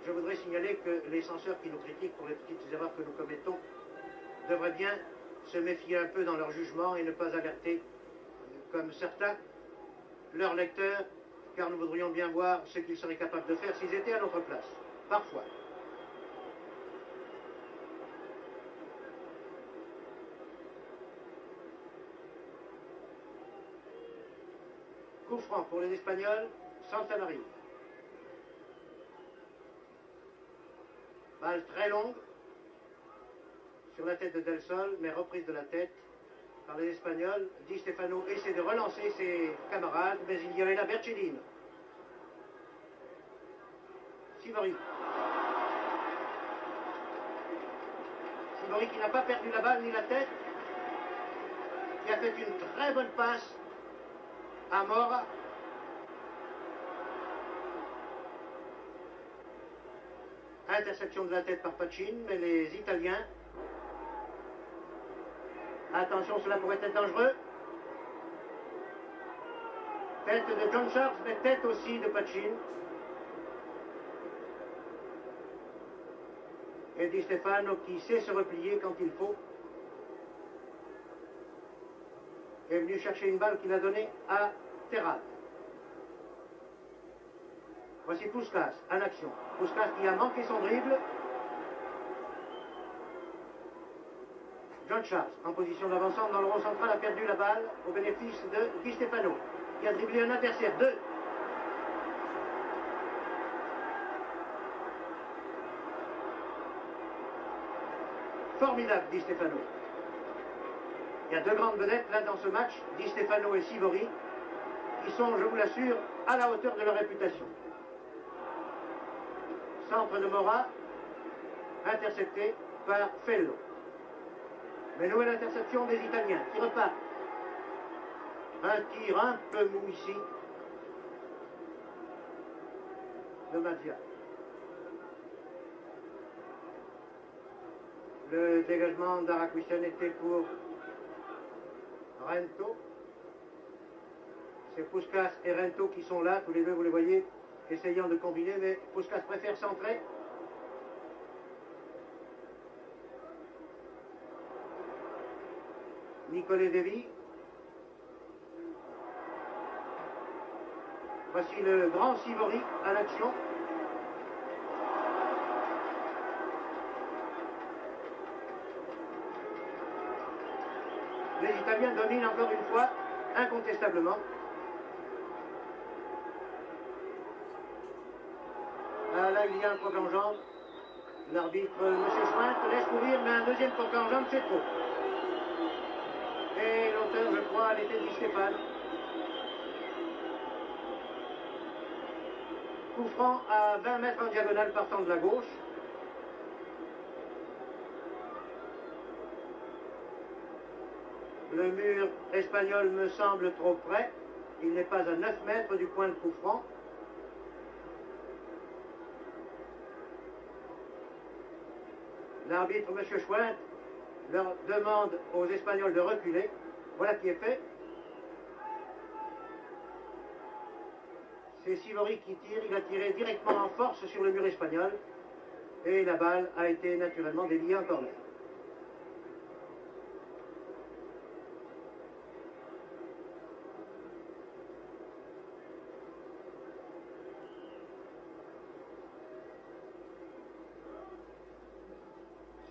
je voudrais signaler que les censeurs qui nous critiquent pour les petites erreurs que nous commettons devraient bien se méfier un peu dans leur jugement et ne pas alerter, comme certains, leurs lecteurs, car nous voudrions bien voir ce qu'ils seraient capables de faire s'ils étaient à notre place, parfois. Coup franc pour les Espagnols, Santa Maria. Balle très longue sur la tête de Del Sol, mais reprise de la tête par les Espagnols. Di Stefano essaie de relancer ses camarades, mais il y avait la Bercellino. Sivori. Sivori qui n'a pas perdu la balle ni la tête, qui a fait une très bonne passe à Mora. Interception de la tête par Pachin, mais les Italiens, attention, cela pourrait être dangereux. Tête de John Charles, mais tête aussi de Pachin. Et Di Stefano qui sait se replier quand il faut. Est venu chercher une balle qu'il a donnée à Terrade. Voici Puskas en action. Puskas qui a manqué son dribble. John Charles, en position d'avancement dans le rond central, a perdu la balle au bénéfice de Di Stefano, qui a dribblé un adversaire. 2. Formidable, Di Stefano. Il y a 2 grandes vedettes là dans ce match, Di Stefano et Sivori, qui sont, je vous l'assure, à la hauteur de leur réputation. Centre de Mora, intercepté par Fello. Mais nouvelle interception des Italiens qui repartent. Un tir un peu mou ici de Mazzia. Le dégagement d'Araquisten était pour Rento. C'est Puskas et Rento qui sont là, tous les deux, vous les voyez, essayant de combiner, mais Puskas préfère centrer. Nicolas Devi. Voici le grand Sivori à l'action. Les Italiens dominent encore une fois, incontestablement. Ah, là, il y a un croc en jambe. L'arbitre, M. Schwint, laisse courir, mais un deuxième croc en jambe, c'est trop. Et l'auteur, je crois, l'était Di Stefano. Coup franc à 20 mètres en diagonale partant de la gauche. Le mur espagnol me semble trop près. Il n'est pas à 9 mètres du point de coup franc. L'arbitre, M. Schwint, leur demande aux Espagnols de reculer. Voilà qui est fait. C'est Sivori qui tire. Il a tiré directement en force sur le mur espagnol. Et la balle a été naturellement déviée en corner.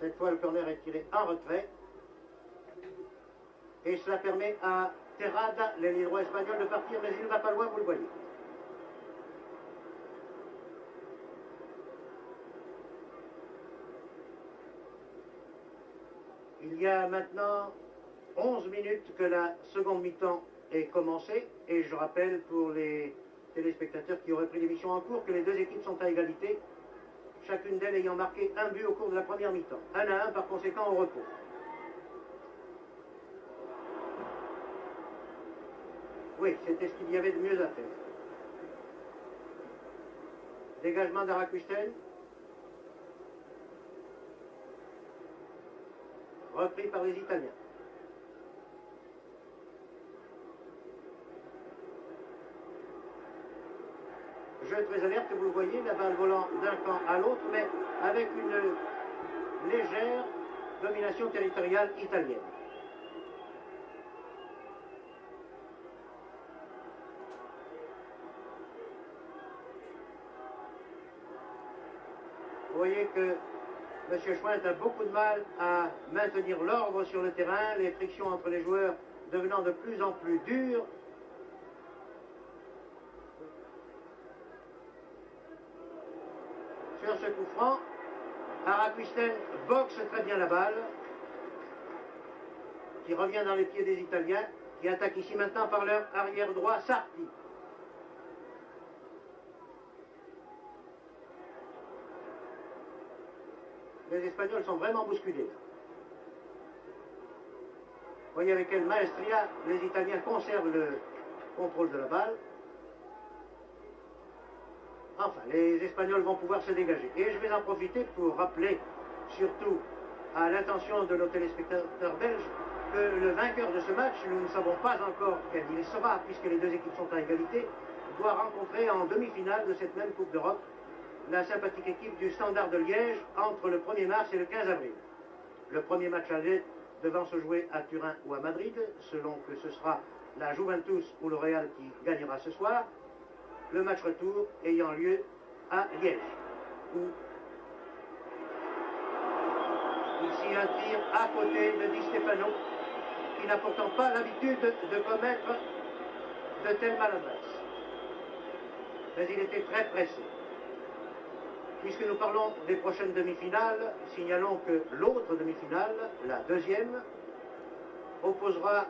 Cette fois, le corner est tiré en retrait. Et cela permet à Terrada, l'ailier droit espagnol, de partir, mais il ne va pas loin, vous le voyez. Il y a maintenant 11 minutes que la seconde mi-temps est commencée. Et je rappelle pour les téléspectateurs qui auraient pris l'émission en cours que les deux équipes sont à égalité, chacune d'elles ayant marqué un but au cours de la première mi-temps. 1-1 par conséquent au repos. Oui, c'était ce qu'il y avait de mieux à faire. Dégagement d'Araquisten. Repris par les Italiens. Jeu très alerte, vous le voyez, la balle volant d'un camp à l'autre, mais avec une légère domination territoriale italienne. Vous voyez que M. Schwint a beaucoup de mal à maintenir l'ordre sur le terrain, les frictions entre les joueurs devenant de plus en plus dures. Sur ce coup franc, Araquisten boxe très bien la balle, qui revient dans les pieds des Italiens, qui attaquent ici maintenant par leur arrière droit, Sarti. Les Espagnols sont vraiment bousculés. Vous voyez avec quelle maestria les Italiens conservent le contrôle de la balle. Enfin, les Espagnols vont pouvoir se dégager. Et je vais en profiter pour rappeler, surtout à l'intention de nos téléspectateurs belges, que le vainqueur de ce match, nous ne savons pas encore quel il sera, puisque les deux équipes sont à égalité, doit rencontrer en demi-finale de cette même Coupe d'Europe la sympathique équipe du Standard de Liège entre le 1er mars et le 15 avril. Le premier match aller devant se jouer à Turin ou à Madrid, selon que ce sera la Juventus ou le Real qui gagnera ce soir. Le match retour ayant lieu à Liège, où il s'y puis un tir à côté de Di Stefano, qui n'a pourtant pas l'habitude de commettre de telles maladresses. Mais il était très pressé. Puisque nous parlons des prochaines demi-finales, signalons que l'autre demi-finale, la deuxième, opposera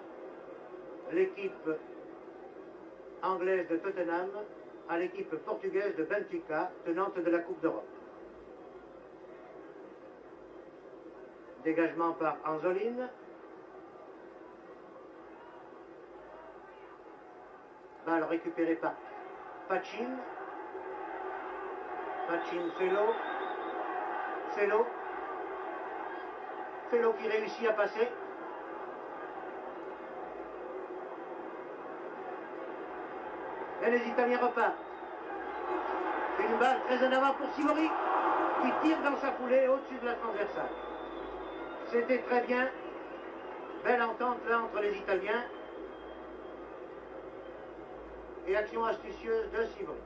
l'équipe anglaise de Tottenham à l'équipe portugaise de Benfica, tenante de la Coupe d'Europe. Dégagement par Anzolin. Balle récupérée par Pachin. Pachin, Felo qui réussit à passer. Et les Italiens repartent. Une balle très en avant pour Sivori, qui tire dans sa foulée au-dessus de la transversale. C'était très bien. Belle entente là entre les Italiens. Et action astucieuse de Sivori.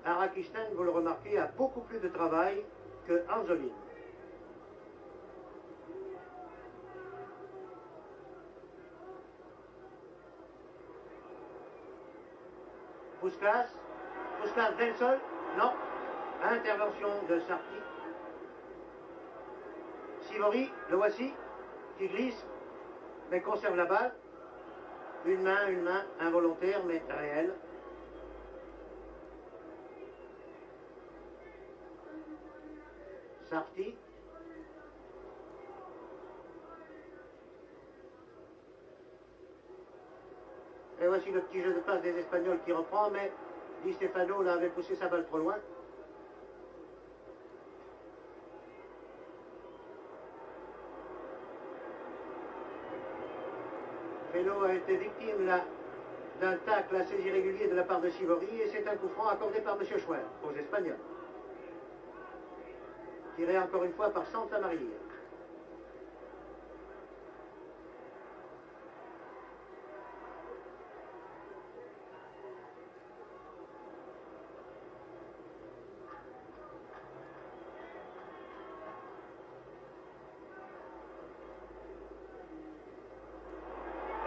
Arakistan, vous le remarquez, a beaucoup plus de travail que Anzolin. Puskas Del Sol, non. Intervention de Sarti. Sivori, le voici, qui glisse, mais conserve la balle. Une main involontaire, mais réelle. Sarti. Et voici le petit jeu de passe des Espagnols qui reprend, mais Di Stefano là avait poussé sa balle trop loin. Felo a été victime là d'un tacle assez irrégulier de la part de Sivori et c'est un coup franc accordé par M. Schwer aux Espagnols. Tiré encore une fois par Santa Maria.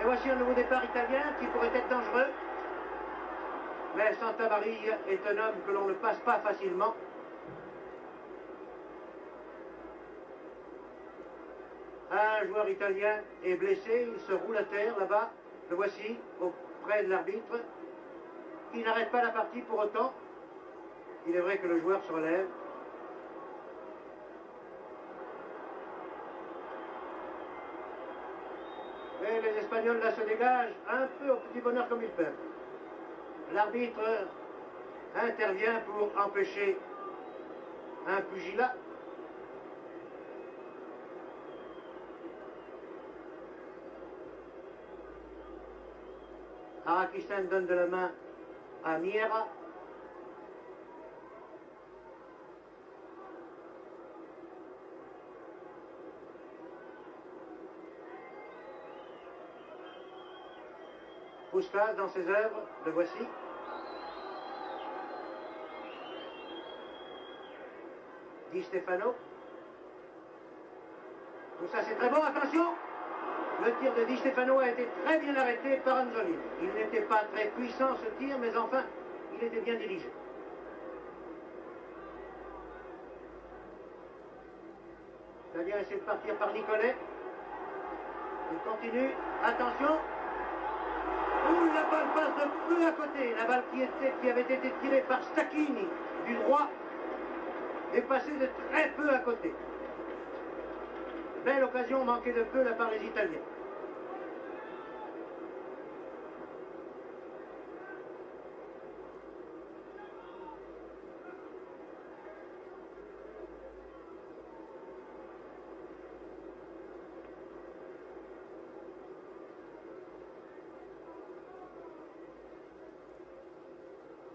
Et voici un nouveau départ italien qui pourrait être dangereux. Mais Santa Maria est un homme que l'on ne passe pas facilement. Un joueur italien est blessé, il se roule à terre là-bas. Le voici, auprès de l'arbitre, qui n'arrête pas la partie pour autant. Il est vrai que le joueur se relève. Et les Espagnols là se dégagent un peu au petit bonheur comme ils peuvent. L'arbitre intervient pour empêcher un pugilat. Arakistan donne de la main à Miera. Puskas dans ses œuvres, le voici. Di Stefano. Tout ça c'est très bon, attention! Le tir de Di Stefano a été très bien arrêté par Anzolin. Il n'était pas très puissant ce tir, mais enfin, il était bien dirigé. L'Italien essaie de partir par Nicolet. Il continue. Attention! Ouh, la balle passe de peu à côté. La balle qui avait été tirée par Stacchini du droit est passée de très peu à côté. Belle occasion manquée de peu là par les Italiens.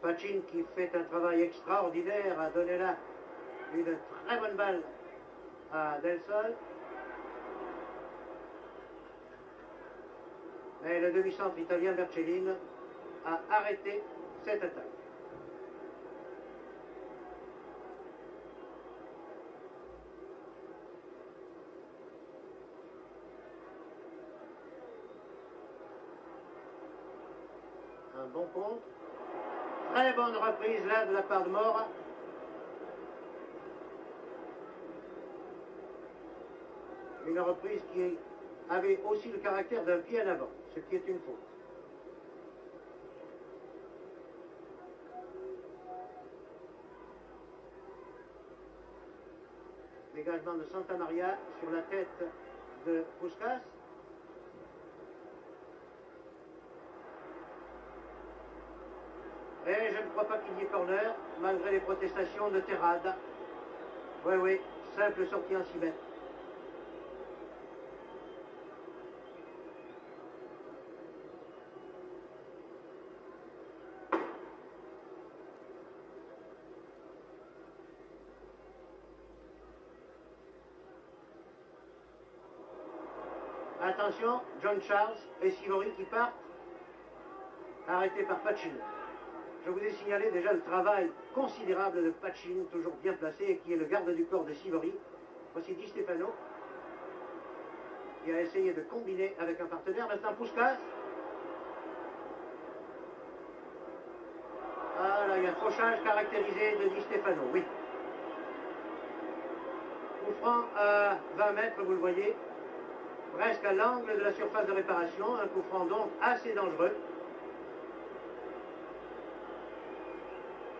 Pachin qui fait un travail extraordinaire a donné là une très bonne balle à Del Sol. Mais le demi-centre italien Bercellin à arrêter cette attaque. Un bon contre. Très bonne reprise là de la part de Mora. Une reprise qui avait aussi le caractère d'un pied en avant, ce qui est une faute. Dégagement de Santa Maria sur la tête de Puskás. Et je ne crois pas qu'il y ait corner, malgré les protestations de Terrade. Oui, oui, simple sortie en 6 mètres. Attention, John Charles et Sivori qui partent, arrêtés par Pachin. Je vous ai signalé déjà le travail considérable de Pachin, toujours bien placé, et qui est le garde du corps de Sivori. Voici Di Stefano, qui a essayé de combiner avec un partenaire. Maintenant Puskás. Ah là, il y a un fauchage caractérisé de Di Stefano, oui. Coup franc à 20 mètres, vous le voyez, presque à l'angle de la surface de réparation. Un coup franc donc assez dangereux.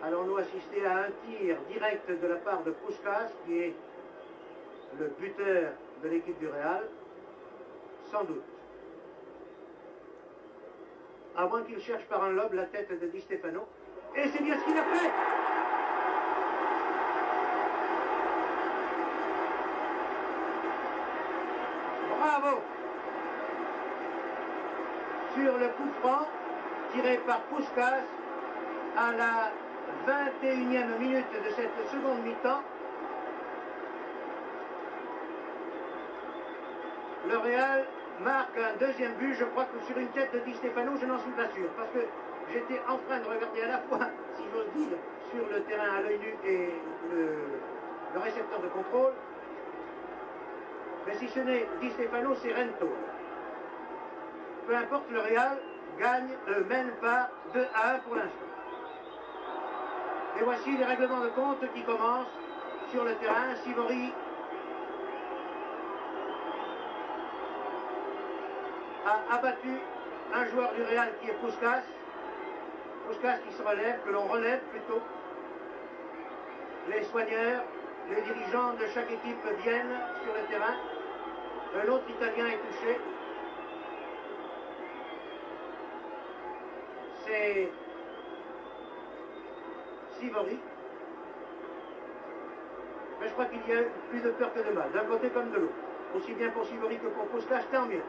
Allons-nous assister à un tir direct de la part de Puskás, qui est le buteur de l'équipe du Real? Sans doute. À moins qu'il cherche par un lobe la tête de Di Stefano. Et c'est bien ce qu'il a fait! Bravo! Sur le coup franc, tiré par Puskás à la 21e minute de cette seconde mi-temps, le Real marque un deuxième but, je crois que sur une tête de Di Stefano, je n'en suis pas sûr, parce que j'étais en train de regarder à la fois, si j'ose dire, sur le terrain à l'œil nu et le récepteur de contrôle, mais si ce n'est Di Stefano, c'est Rento. Peu importe, le Real mène par 2-1 pour l'instant. Et voici les règlements de compte qui commencent sur le terrain. Sivori a abattu un joueur du Real qui est Puskás. Puskás qui se relève, que l'on relève plutôt. Les soigneurs, les dirigeants de chaque équipe viennent sur le terrain. Un autre Italien est touché. C'est Sivori. Mais je crois qu'il y a plus de peur que de mal, d'un côté comme de l'autre. Aussi bien pour Sivori que pour Puskás, tant mieux.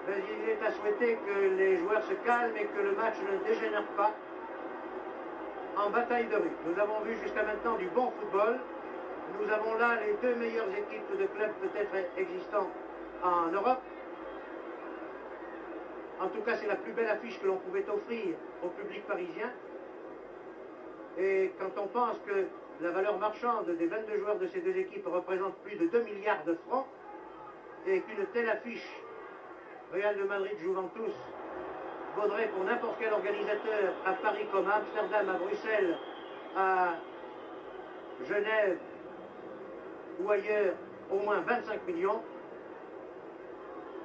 Mais il est à souhaiter que les joueurs se calment et que le match ne dégénère pas en bataille de rue. Nous avons vu jusqu'à maintenant du bon football. Nous avons là les deux meilleures équipes de clubs peut-être existants en Europe. En tout cas, c'est la plus belle affiche que l'on pouvait offrir au public parisien. Et quand on pense que la valeur marchande des 22 joueurs de ces deux équipes représente plus de 2 milliards de francs, et qu'une telle affiche Real de Madrid-Juventus vaudrait pour n'importe quel organisateur à Paris comme à Amsterdam, à Bruxelles, à Genève ou ailleurs au moins 25 millions,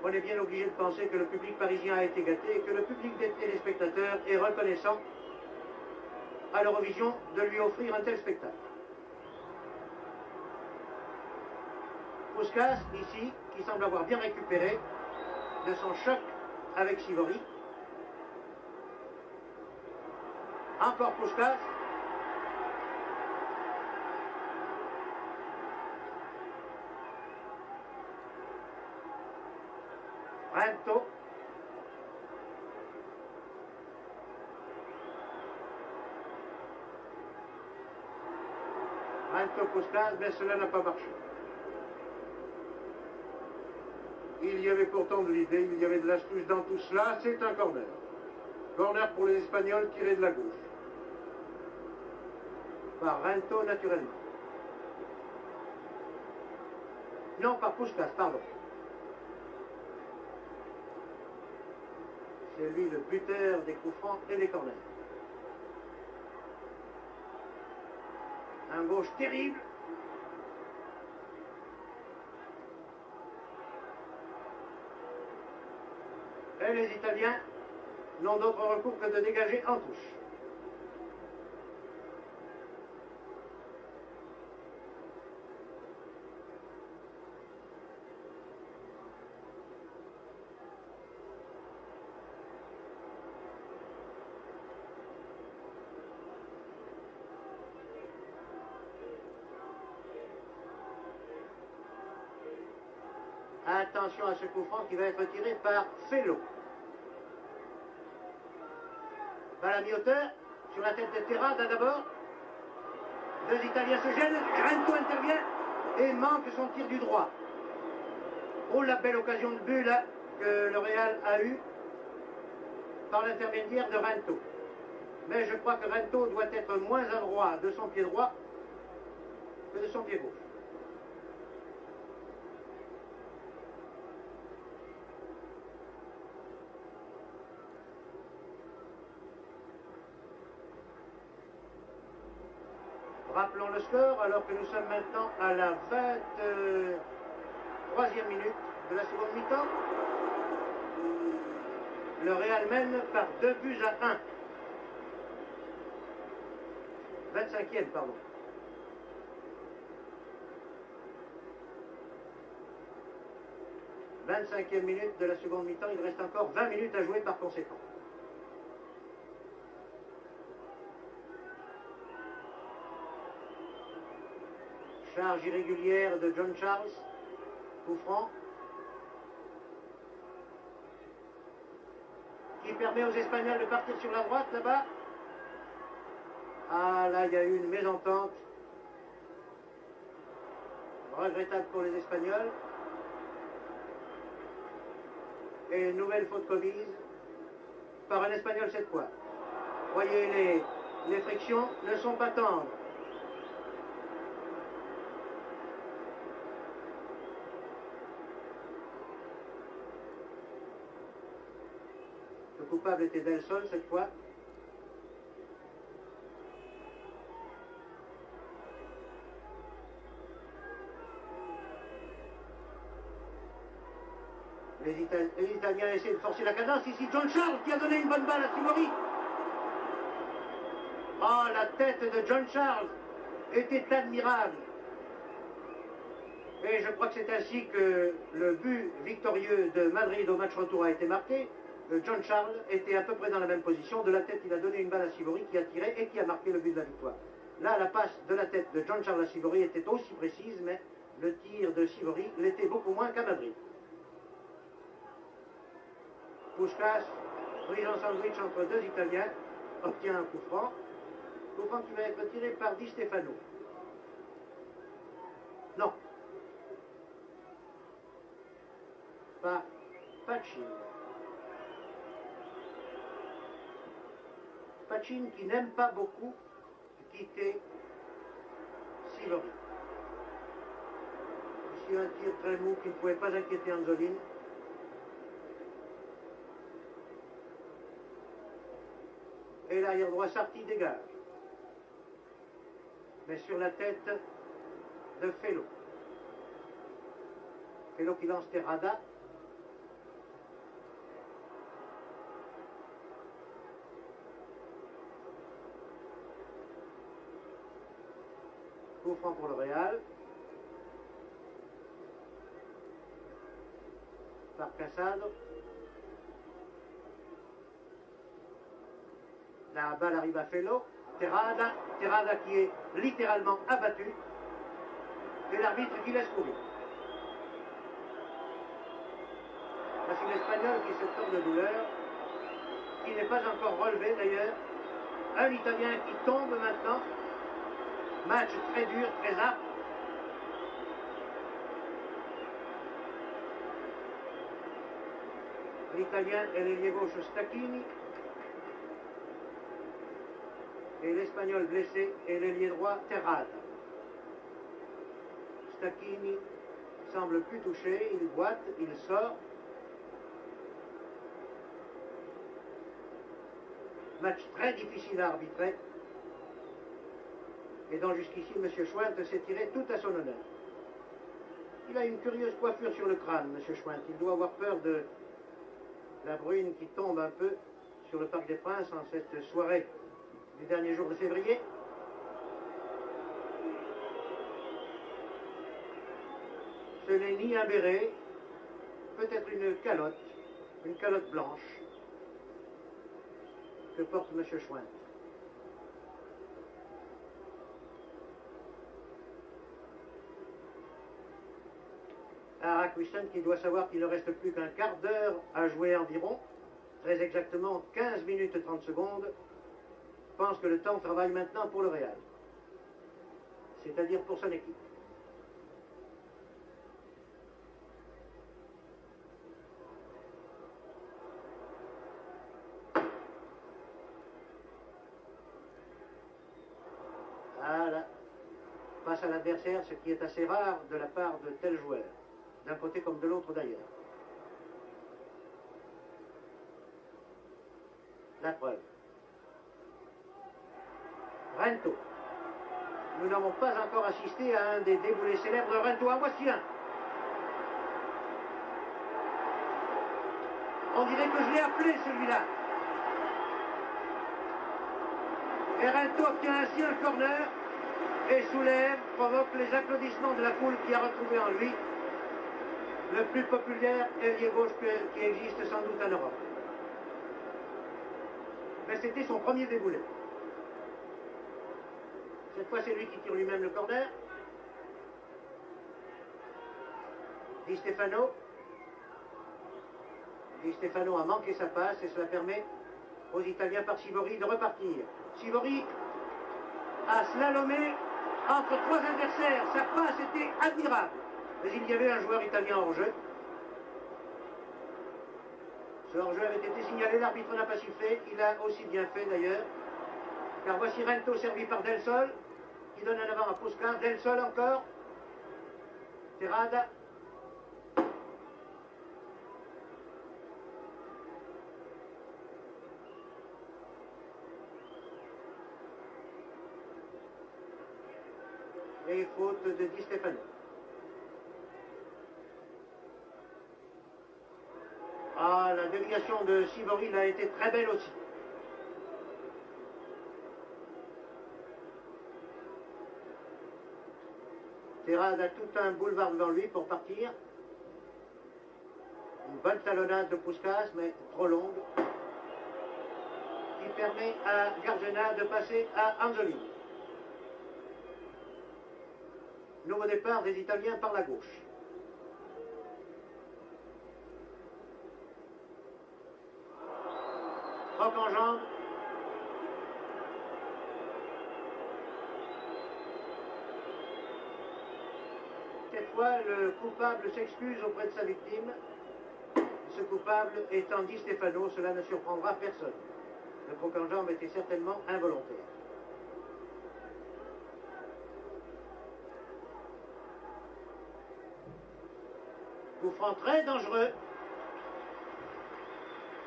on est bien obligé de penser que le public parisien a été gâté et que le public des téléspectateurs est reconnaissant à l'Eurovision de lui offrir un tel spectacle. Puskás, ici, qui semble avoir bien récupéré de son choc avec Sivori. Encore Puskás. Rento. Rento Puskás, mais cela n'a pas marché. Il y avait pourtant de l'idée, il y avait de l'astuce dans tout cela, c'est un corner. Corner pour les Espagnols, tiré de la gauche. Par Rento, naturellement. Non, par Puskás, pardon. C'est lui le buteur des coups francs et des corners. Un gauche terrible. Et les Italiens n'ont d'autre recours que de dégager en touche. Attention à ce coup franc qui va être tiré par Felo. Balle à mi-hauteur, sur la tête de Terrada d'abord. Deux Italiens se gênent, Rento intervient et manque son tir du droit. Oh, la belle occasion de but là que le Real a eue par l'intermédiaire de Rento. Mais je crois que Rento doit être moins adroit de son pied droit que de son pied gauche. Rappelons le score alors que nous sommes maintenant à la 23e minute de la seconde mi-temps. Le Real mène par 2-1. 25e, pardon. « 25e minute de la seconde mi-temps, il reste encore 20 minutes à jouer par conséquent. Charge irrégulière de John Charles, coup franc, qui permet aux Espagnols de partir sur la droite là-bas. Ah là, il y a eu une mésentente. Regrettable pour les Espagnols. Et une nouvelle faute commise par un Espagnol cette fois. Voyez, les frictions ne sont pas tendres. Le coupable était Del Sol cette fois. Les Italiens essaient de forcer la cadence. Ici, John Charles qui a donné une bonne balle à Sivori. Oh, la tête de John Charles était admirable. Et je crois que c'est ainsi que le but victorieux de Madrid au match retour a été marqué. John Charles était à peu près dans la même position. De la tête, il a donné une balle à Sivori qui a tiré et qui a marqué le but de la victoire. Là, la passe de la tête de John Charles à Sivori était aussi précise, mais le tir de Sivori l'était beaucoup moins qu'à Madrid. Puskás, prise en sandwich entre deux Italiens, obtient un coup franc. Coup franc qui va être tiré par Di Stefano. Non. Par Pachin. Pachin qui n'aime pas beaucoup quitter Sivori. Ici un tir très mou qui ne pouvait pas inquiéter Anzolin. Et l'arrière droit Sarti dégage. Mais sur la tête de Felo. Felo qui lance Terrada. Coup franc pour le Real. Par Casado. La balle arrive à Felo. Terrada qui est littéralement abattu. Et l'arbitre qui laisse courir. Voici l'Espagnol qui se tord de douleur. Qui n'est pas encore relevé d'ailleurs. Un Italien qui tombe maintenant. Match très dur, très âpre. L'Italien est l'ailier gauche Stacchini. et l'Espagnol blessé est l'ailier droit Terrade. Stacchini semble plus touché, il boite, il sort. Match très difficile à arbitrer. Et donc jusqu'ici, M. Schwindt s'est tiré tout à son honneur. Il a une curieuse coiffure sur le crâne, M. Schwindt. Il doit avoir peur de la bruine qui tombe un peu sur le Parc des Princes en cette soirée du dernier jour de février. Ce n'est ni un béret, peut-être une calotte blanche que porte M. Schwindt. Rakusten qui doit savoir qu'il ne reste plus qu'un quart d'heure à jouer environ, très exactement 15 minutes 30 secondes, pense que le temps travaille maintenant pour le Real, c'est-à-dire pour son équipe. Voilà, face à l'adversaire, ce qui est assez rare de la part de tels joueurs, d'un côté comme de l'autre d'ailleurs. La preuve. Rento. Nous n'avons pas encore assisté à un des déboulés célèbres de Rento. En voici un. On dirait que je l'ai appelé celui-là. Et Rento obtient ainsi un corner et soulève, provoque les applaudissements de la foule qui a retrouvé en lui le plus populaire ailier gauche qui existe sans doute en Europe. Mais c'était son premier déboulé. Cette fois, c'est lui qui tire lui-même le corner. Di Stefano. Di Stefano a manqué sa passe et cela permet aux Italiens par Sivori de repartir. Sivori a slalomé entre trois adversaires. Sa passe était admirable. Mais il y avait un joueur italien hors jeu. Ce hors-jeu avait été signalé, l'arbitre n'a pas sifflé. Il a aussi bien fait d'ailleurs. Car voici Rento servi par Del Sol, qui donne un avant à Puskas. Del Sol encore. Terrada. Et faute de Di Stefano. Ah, la déviation de Sivori a été très belle aussi. Terrade a tout un boulevard devant lui pour partir. Une bonne talonnade de Puskas, mais trop longue, qui permet à Gardena de passer à Anzolini. Nouveau départ des Italiens par la gauche. Rock en jambe. Cette fois, le coupable s'excuse auprès de sa victime. Ce coupable étant Di Stefano, cela ne surprendra personne. Le croc en jambe était certainement involontaire. Coup franc très dangereux.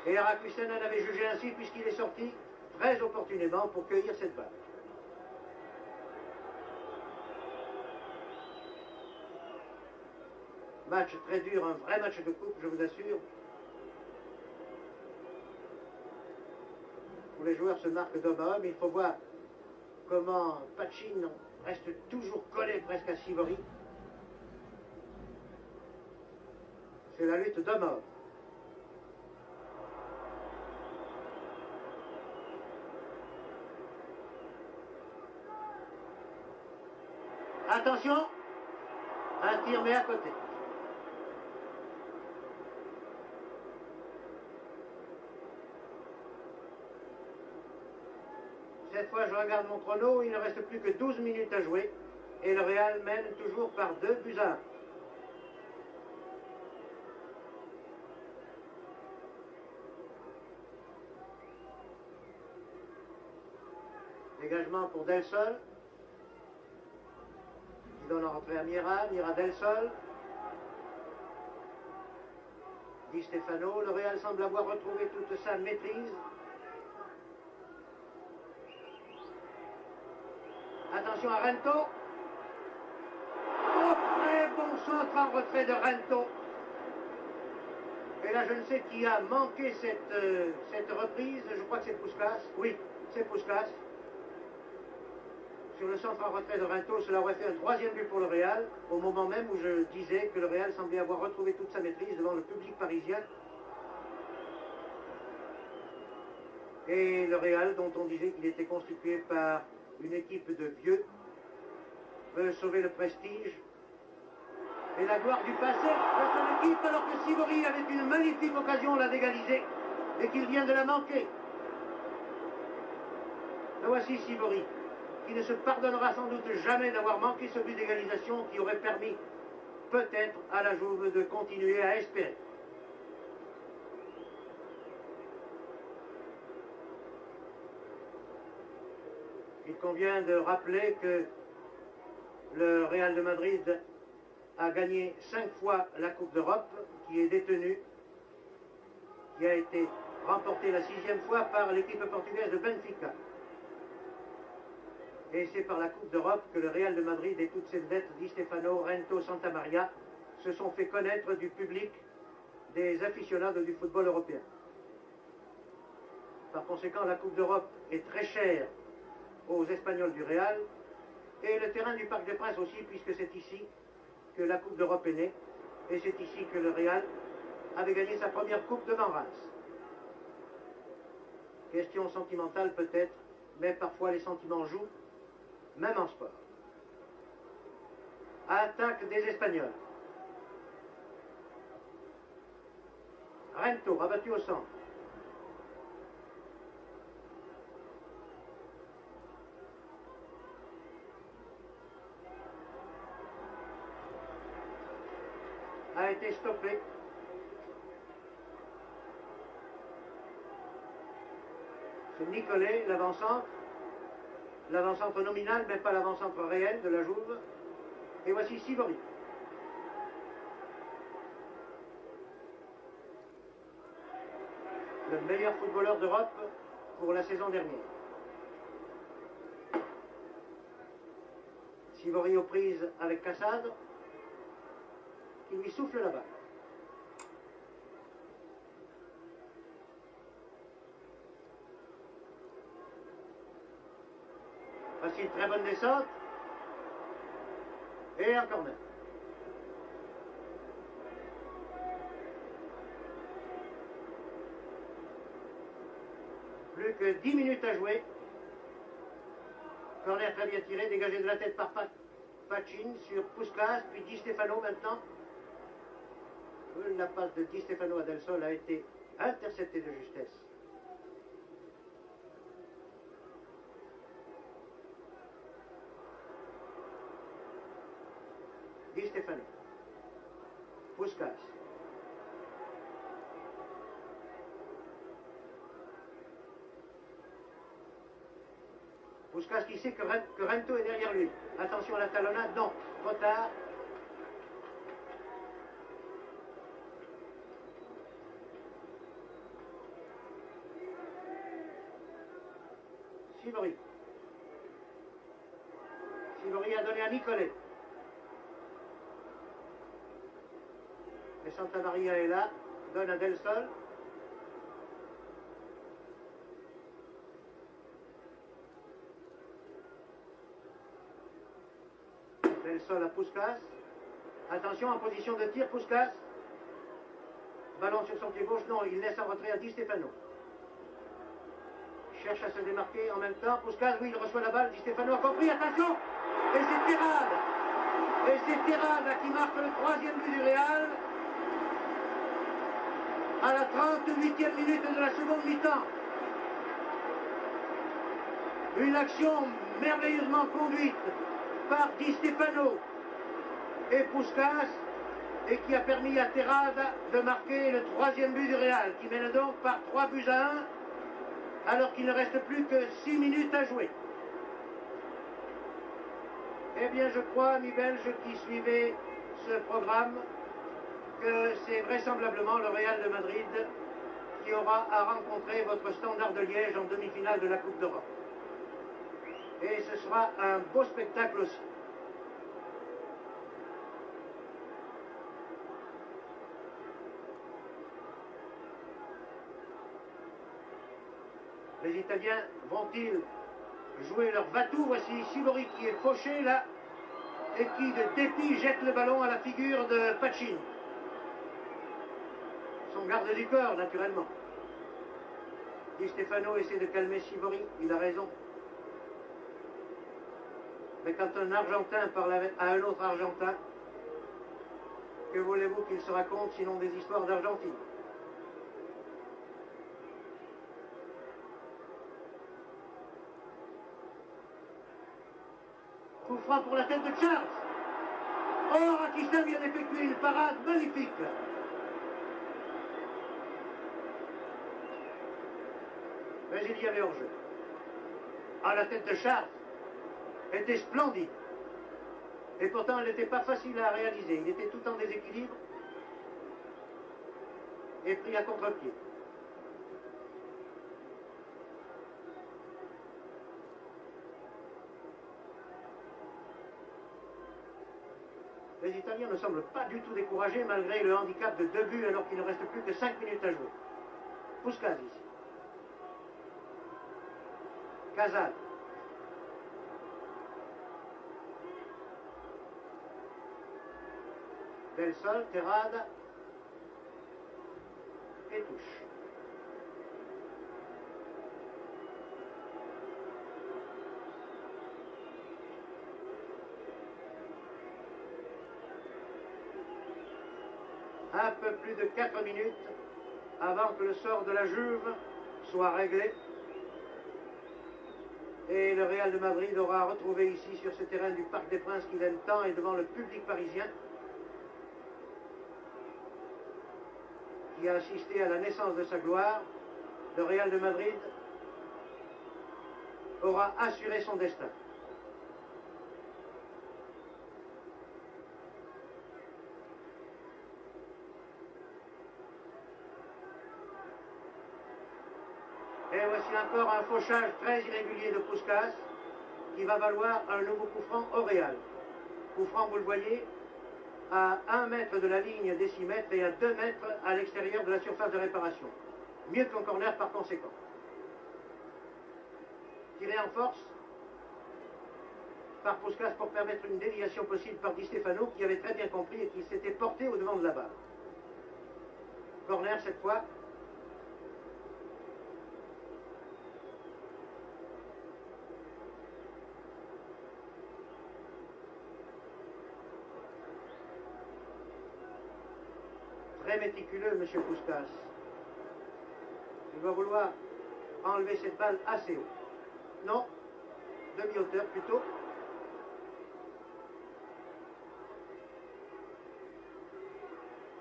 Et Rakusten en avait jugé ainsi puisqu'il est sorti très opportunément pour cueillir cette balle. Match très dur, un vrai match de coupe, je vous assure. Où les joueurs se marquent d'homme à homme. Il faut voir comment Pachin reste toujours collé presque à Sivori. C'est la lutte d'homme à homme. Attention, un tir mais à côté. Cette fois, je regarde mon chrono, il ne reste plus que 12 minutes à jouer et le Real mène toujours par 2-1. Dégagement pour Del Sol. Qui donne en rentrée à Mira. Mira Del Sol. Di Stefano. Le Real semble avoir retrouvé toute sa maîtrise. Attention à Rento. Oh, très bon centre en retrait de Rento. Et là, je ne sais qui a manqué cette reprise. Je crois que c'est Puskás. Oui, c'est Puskás. Sur le centre en retrait de Rento, cela aurait fait un troisième but pour le Real, au moment même où je disais que le Real semblait avoir retrouvé toute sa maîtrise devant le public parisien. Et le Real, dont on disait qu'il était constitué par une équipe de vieux, veut sauver le prestige et la gloire du passé de son équipe, alors que Sivori avait une magnifique occasion là d'égaliser et qu'il vient de la manquer. Le voici Sivori, qui ne se pardonnera sans doute jamais d'avoir manqué ce but d'égalisation qui aurait permis peut-être à la Juve de continuer à espérer. Il convient de rappeler que le Real de Madrid a gagné 5 fois la Coupe d'Europe, qui est détenue, qui a été remportée la 6e fois par l'équipe portugaise de Benfica. Et c'est par la Coupe d'Europe que le Real de Madrid et toutes ses vedettes, Di Stefano, Rento, Santa Maria, se sont fait connaître du public des aficionados du football européen. Par conséquent, la Coupe d'Europe est très chère aux Espagnols du Real, et le terrain du Parc des Princes aussi, puisque c'est ici que la Coupe d'Europe est née, et c'est ici que le Real avait gagné sa première Coupe devant Reims. Question sentimentale peut-être, mais parfois les sentiments jouent, même en sport. Attaque des Espagnols. Rento, rabattu au centre. A été stoppé. C'est Nicolé, l'avant-centre nominal, mais pas l'avant-centre réel de la Juve. Et voici Sivori. Le meilleur footballeur d'Europe pour la saison dernière. Sivori aux prises avec Cassade, qui lui souffle la balle. Voici une très bonne descente. Et encore même. Plus que 10 minutes à jouer. Corner très bien tiré, dégagé de la tête par Fachin sur Puskás, puis Di Stefano maintenant. La passe de Di Stefano à Del Sol a été interceptée de justesse. Di Stefano. Puskás. Puskás qui sait que Rento est derrière lui. Attention à la talonnade, non, trop tard. Sivori. Sivori a donné à Nicolé. Et Santa Maria est là, donne à Del Sol. Del Sol à Puskás. Attention en position de tir, Puskás. Ballon sur son pied gauche, non, il laisse en retrait à Di Stefano. Cherche à se démarquer en même temps. Puskás, oui, il reçoit la balle. Di Stefano a compris, attention. Et c'est Terrade. Et c'est Terrade qui marque le 3e but du Real. À la 38e minute de la seconde mi-temps. Une action merveilleusement conduite par Di Stefano et Puskás, et qui a permis à Terrade de marquer le 3e but du Real, qui mène donc par 3 buts à 1, alors qu'il ne reste plus que 6 minutes à jouer. Eh bien, je crois, amis belges qui suivez ce programme, que c'est vraisemblablement le Real de Madrid qui aura à rencontrer votre Standard de Liège en demi-finale de la Coupe d'Europe. Et ce sera un beau spectacle aussi. Les Italiens vont-ils jouer leur va-tout? Voici Sivori qui est fauché là et qui de dépit jette le ballon à la figure de Pacini. Son garde du corps naturellement. Di Stefano essaie de calmer Sivori, il a raison. Mais quand un Argentin parle à un autre Argentin, que voulez-vous qu'il se raconte sinon des histoires d'Argentine? Coup franc pour la tête de Charles. Oh, Rakistan vient d'effectuer une parade magnifique. Mais il y avait hors-jeu. Ah, la tête de Charles était splendide. Et pourtant, elle n'était pas facile à réaliser. Il était tout en déséquilibre et pris à contre-pied. Les Italiens ne semblent pas du tout découragés malgré le handicap de 2 buts alors qu'il ne reste plus que 5 minutes à jouer. Puskás ici. Casal. Del Sol, Terrada et touche. Un peu plus de 4 minutes avant que le sort de la Juve soit réglé. Et le Real de Madrid aura retrouvé ici sur ce terrain du Parc des Princes qu'il aime tant et devant le public parisien qui a assisté à la naissance de sa gloire, le Real de Madrid aura assuré son destin. Et voici encore un fauchage très irrégulier de Puskás qui va valoir un nouveau coup franc au Real. Coup franc, vous le voyez, à 1 mètre de la ligne des 6 mètres et à 2 mètres à l'extérieur de la surface de réparation. Mieux qu'un corner par conséquent. Tiré en force par Puskás pour permettre une déviation possible par Di Stefano qui avait très bien compris et qui s'était porté au devant de la balle. Corner cette fois. Très méticuleux, M. Puskás. Il va vouloir enlever cette balle assez haut. Non, demi-hauteur plutôt.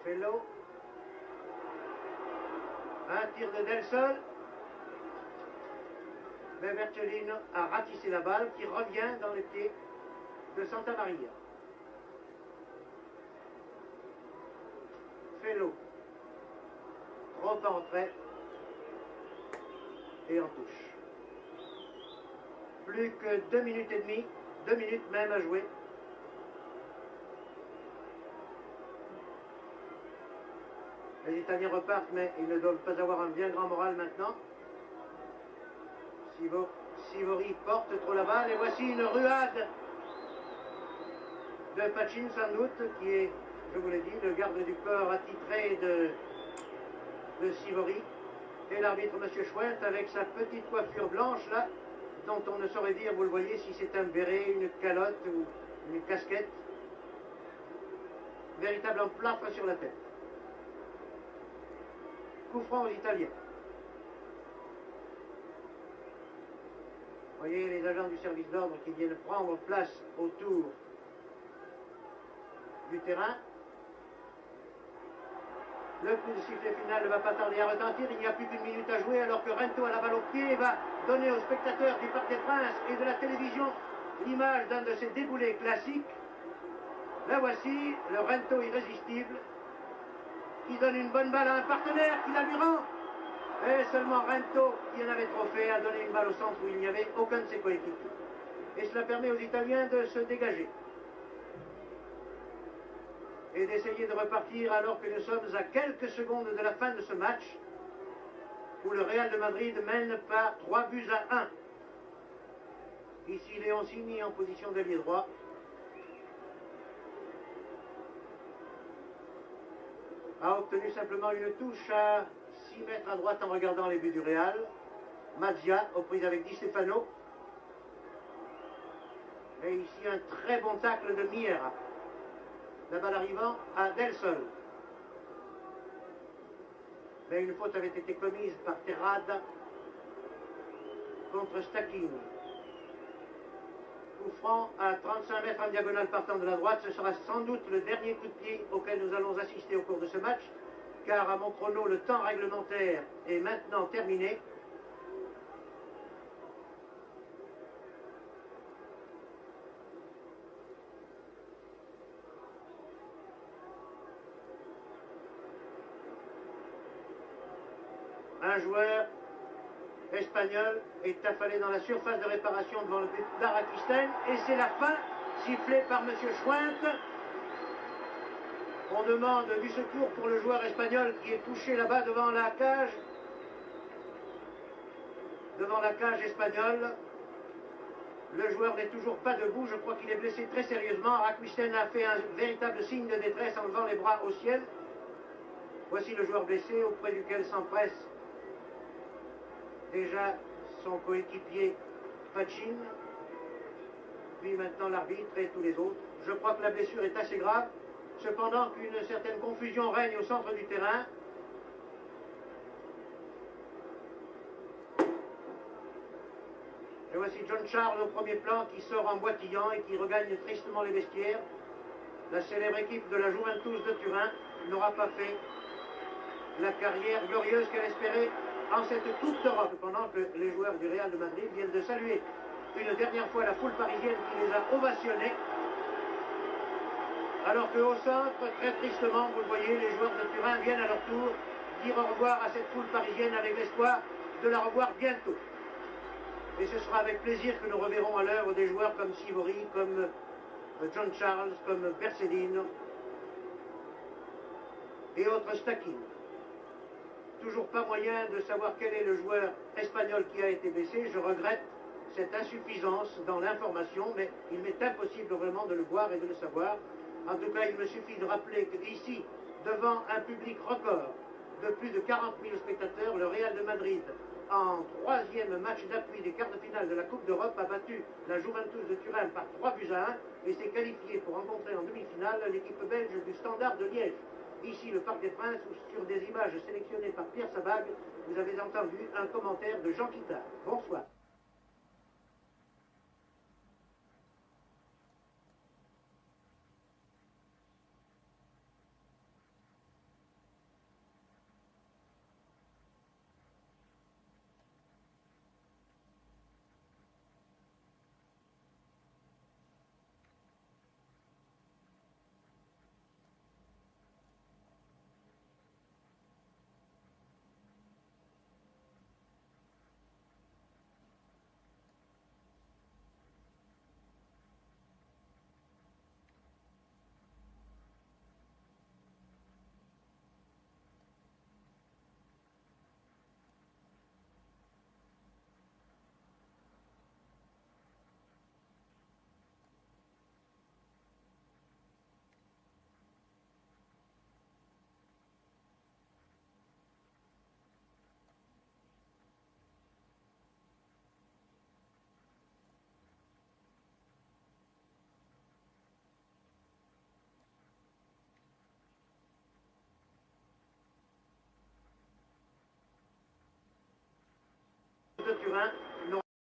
Fellow. Un tir de Del Sol. Mais Bertolino a ratissé la balle qui revient dans les pieds de Santa Maria. Fellow. Trop en retrait. Et en touche. Plus que 2 minutes et demie, 2 minutes même à jouer. Les Italiens repartent, mais ils ne doivent pas avoir un bien grand moral maintenant. Sivori porte trop la balle, et voici une ruade de Pacini sans doute, qui est, je vous l'ai dit, le garde du corps attitré de Sivori. Et l'arbitre, M. Schwent, avec sa petite coiffure blanche, là, dont on ne saurait dire, vous le voyez, si c'est un béret, une calotte ou une casquette. Véritable emplâtre sur la tête. Coup franc aux Italiens. Vous voyez les agents du service d'ordre qui viennent prendre place autour du terrain. Le coup de sifflet final ne va pas tarder à retentir. Il n'y a plus qu'une minute à jouer alors que Rento a la balle au pied et va donner aux spectateurs du Parc des Princes et de la télévision l'image d'un de ces déboulés classiques. Là voici le Rento irrésistible qui donne une bonne balle à un partenaire qui la lui rend. Et seulement Rento, qui en avait trop fait, a donné une balle au centre où il n'y avait aucun de ses coéquipiers. Et cela permet aux Italiens de se dégager et d'essayer de repartir alors que nous sommes à quelques secondes de la fin de ce match où le Real de Madrid mène par 3 buts à 1. Ici Leoncini en position d'ailier droit. A obtenu simplement une touche à 6 mètres à droite en regardant les buts du Real. Mazzia aux prises avec Di Stefano. Et ici un très bon tacle de Miera. La balle arrivant à Del Sol. Mais une faute avait été commise par Terrada contre Stacchini. Coup franc à 35 mètres en diagonale partant de la droite. Ce sera sans doute le dernier coup de pied auquel nous allons assister au cours de ce match, car à mon chrono, le temps réglementaire est maintenant terminé. Un joueur espagnol est affalé dans la surface de réparation devant le but d'Araquisten et c'est la fin, sifflée par M. Schwint. On demande du secours pour le joueur espagnol qui est touché là-bas devant la cage espagnole. Le joueur n'est toujours pas debout, je crois qu'il est blessé très sérieusement. Araquisten a fait un véritable signe de détresse en levant les bras au ciel. Voici le joueur blessé auprès duquel s'empresse déjà son coéquipier Pachin, puis maintenant l'arbitre et tous les autres. Je crois que la blessure est assez grave, cependant qu'une certaine confusion règne au centre du terrain. Et voici John Charles au premier plan qui sort en boitillant et qui regagne tristement les vestiaires. La célèbre équipe de la Juventus de Turin n'aura pas fait la carrière glorieuse qu'elle espérait en cette Coupe d'Europe, pendant que les joueurs du Real de Madrid viennent de saluer une dernière fois la foule parisienne qui les a ovationnés, alors qu'au centre, très tristement, vous le voyez, les joueurs de Turin viennent à leur tour dire au revoir à cette foule parisienne avec l'espoir de la revoir bientôt. Et ce sera avec plaisir que nous reverrons à l'œuvre des joueurs comme Sivori, comme John Charles, comme Bercellino et autres Stacchini. Toujours pas moyen de savoir quel est le joueur espagnol qui a été blessé. Je regrette cette insuffisance dans l'information, mais il m'est impossible vraiment de le voir et de le savoir. En tout cas, il me suffit de rappeler qu'ici, devant un public record de plus de 40 000 spectateurs, le Real de Madrid, en troisième match d'appui des quarts de finale de la Coupe d'Europe, a battu la Juventus de Turin par 3 buts à 1 et s'est qualifié pour rencontrer en demi-finale l'équipe belge du Standard de Liège. Ici, le Parc des Princes, où sur des images sélectionnées par Pierre Sabag, vous avez entendu un commentaire de Jean Quittard. Bonsoir. De Turin,